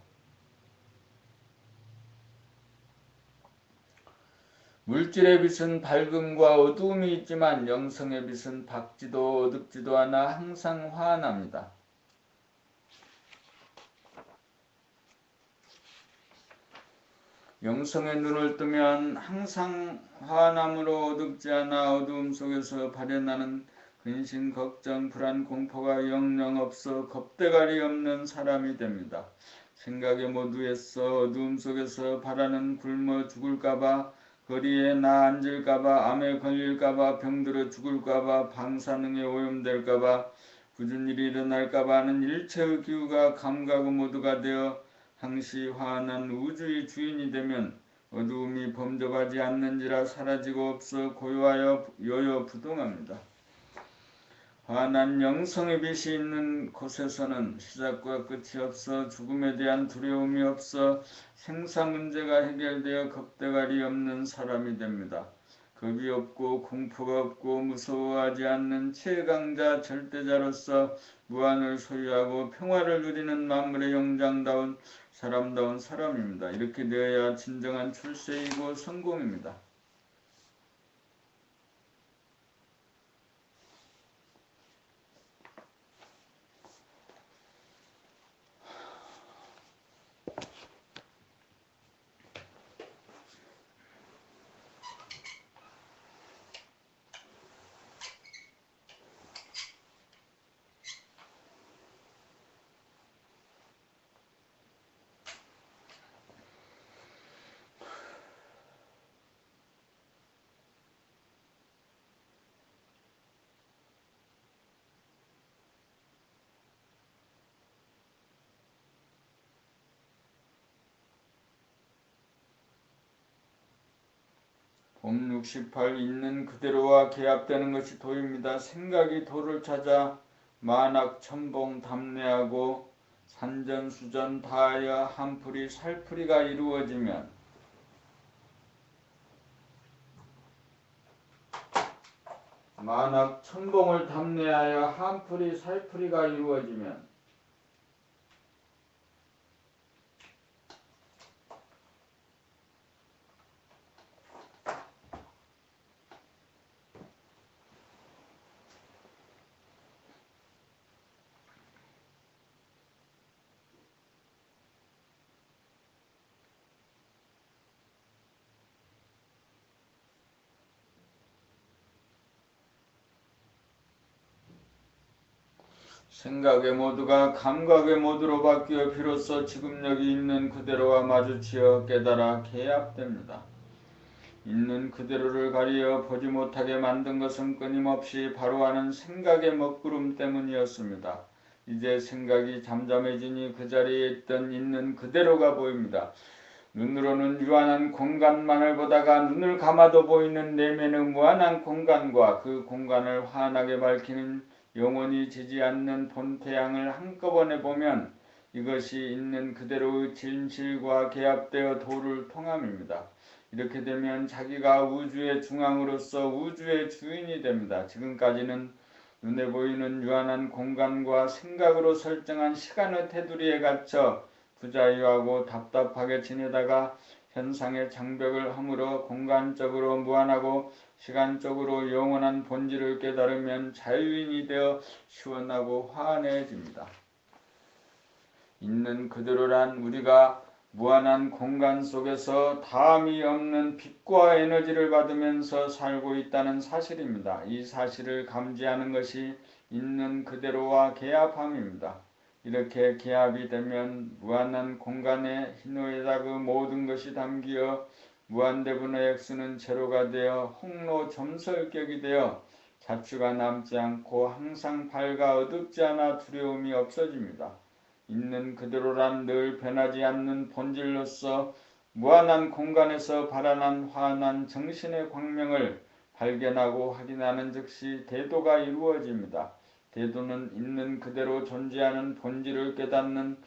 물질의 빛은 밝음과 어두움이 있지만 영성의 빛은 밝지도 어둡지도 않아 항상 환합니다. 영성의 눈을 뜨면 항상 환함으로 어둡지 않아 어두움 속에서 발현하는 근심, 걱정, 불안, 공포가 영영 없어 겁대가리 없는 사람이 됩니다. 생각의 모두에서 어두움 속에서 바라는 굶어 죽을까봐, 거리에 나 앉을까봐, 암에 걸릴까봐, 병들어 죽을까봐, 방사능에 오염될까봐, 굳은 일이 일어날까봐 하는 일체의 기후가 감각의 모두가 되어 항시 환한 우주의 주인이 되면 어두움이 범접하지 않는지라 사라지고 없어 고요하여 여여부동합니다. 환한 영성의 빛이 있는 곳에서는 시작과 끝이 없어 죽음에 대한 두려움이 없어 생사 문제가 해결되어 겁대가리 없는 사람이 됩니다. 겁이 없고 공포가 없고 무서워하지 않는 최강자 절대자로서 무한을 소유하고 평화를 누리는 만물의 영장다운 사람다운 사람입니다. 이렇게 되어야 진정한 출세이고 성공입니다. 봄 68 있는 그대로와 개합되는 것이 도입니다. 생각이 도를 찾아 만악 천봉 담내하고 산전수전 다하여 한풀이 살풀이가 이루어지면 만악 천봉을 담내하여 한풀이 살풀이가 이루어지면 생각의 모두가 감각의 모두로 바뀌어 비로소 지금 여기 있는 그대로와 마주치어 깨달아 개합됩니다. 있는 그대로를 가리어 보지 못하게 만든 것은 끊임없이 바로하는 생각의 먹구름 때문이었습니다. 이제 생각이 잠잠해지니 그 자리에 있던 있는 그대로가 보입니다. 눈으로는 유한한 공간만을 보다가 눈을 감아도 보이는 내면의 무한한 공간과 그 공간을 환하게 밝히는 영원히 지지 않는 본태양을 한꺼번에 보면 이것이 있는 그대로의 진실과 개합되어 도를 통함입니다. 이렇게 되면 자기가 우주의 중앙으로서 우주의 주인이 됩니다. 지금까지는 눈에 보이는 유한한 공간과 생각으로 설정한 시간의 테두리에 갇혀 부자유하고 답답하게 지내다가 현상의 장벽을 허물어 공간적으로 무한하고 시간적으로 영원한 본질을 깨달으면 자유인이 되어 시원하고 환해집니다. 있는 그대로란 우리가 무한한 공간 속에서 다함이 없는 빛과 에너지를 받으면서 살고 있다는 사실입니다. 이 사실을 감지하는 것이 있는 그대로와 개합함입니다. 이렇게 개합이 되면 무한한 공간의 희노애락 그 모든 것이 담기어 무한대분의 X는 제로가 되어 홍로 점설격이 되어 자취가 남지 않고 항상 밝아 어둡지 않아 두려움이 없어집니다. 있는 그대로란 늘 변하지 않는 본질로서 무한한 공간에서 발현한 환한 정신의 광명을 발견하고 확인하는 즉시 대도가 이루어집니다. 대도는 있는 그대로 존재하는 본질을 깨닫는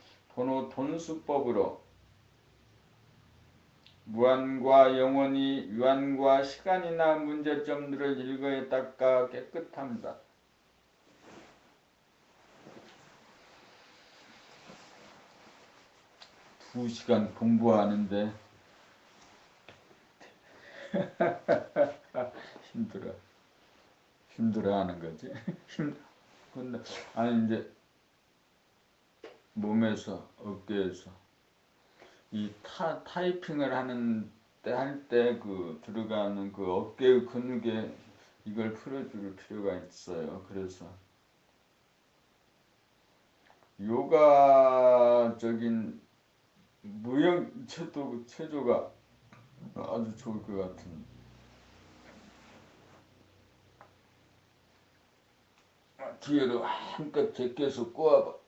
돈수법으로 무한과 영원히 유한과 시간이나 문제점들을 일거에 닦아 깨끗합니다. 두 시간 공부하는데 힘들어하는 거지. 근데 아니 이제 몸에서 어깨에서 이 타이핑을 하는 때 할 때 그 들어가는 그 어깨의 근육에 이걸 풀어줄 필요가 있어요. 그래서 요가적인 무형 체조가 아주 좋을 것 같은. 뒤에로 한껏 제껴서 꼬아봐.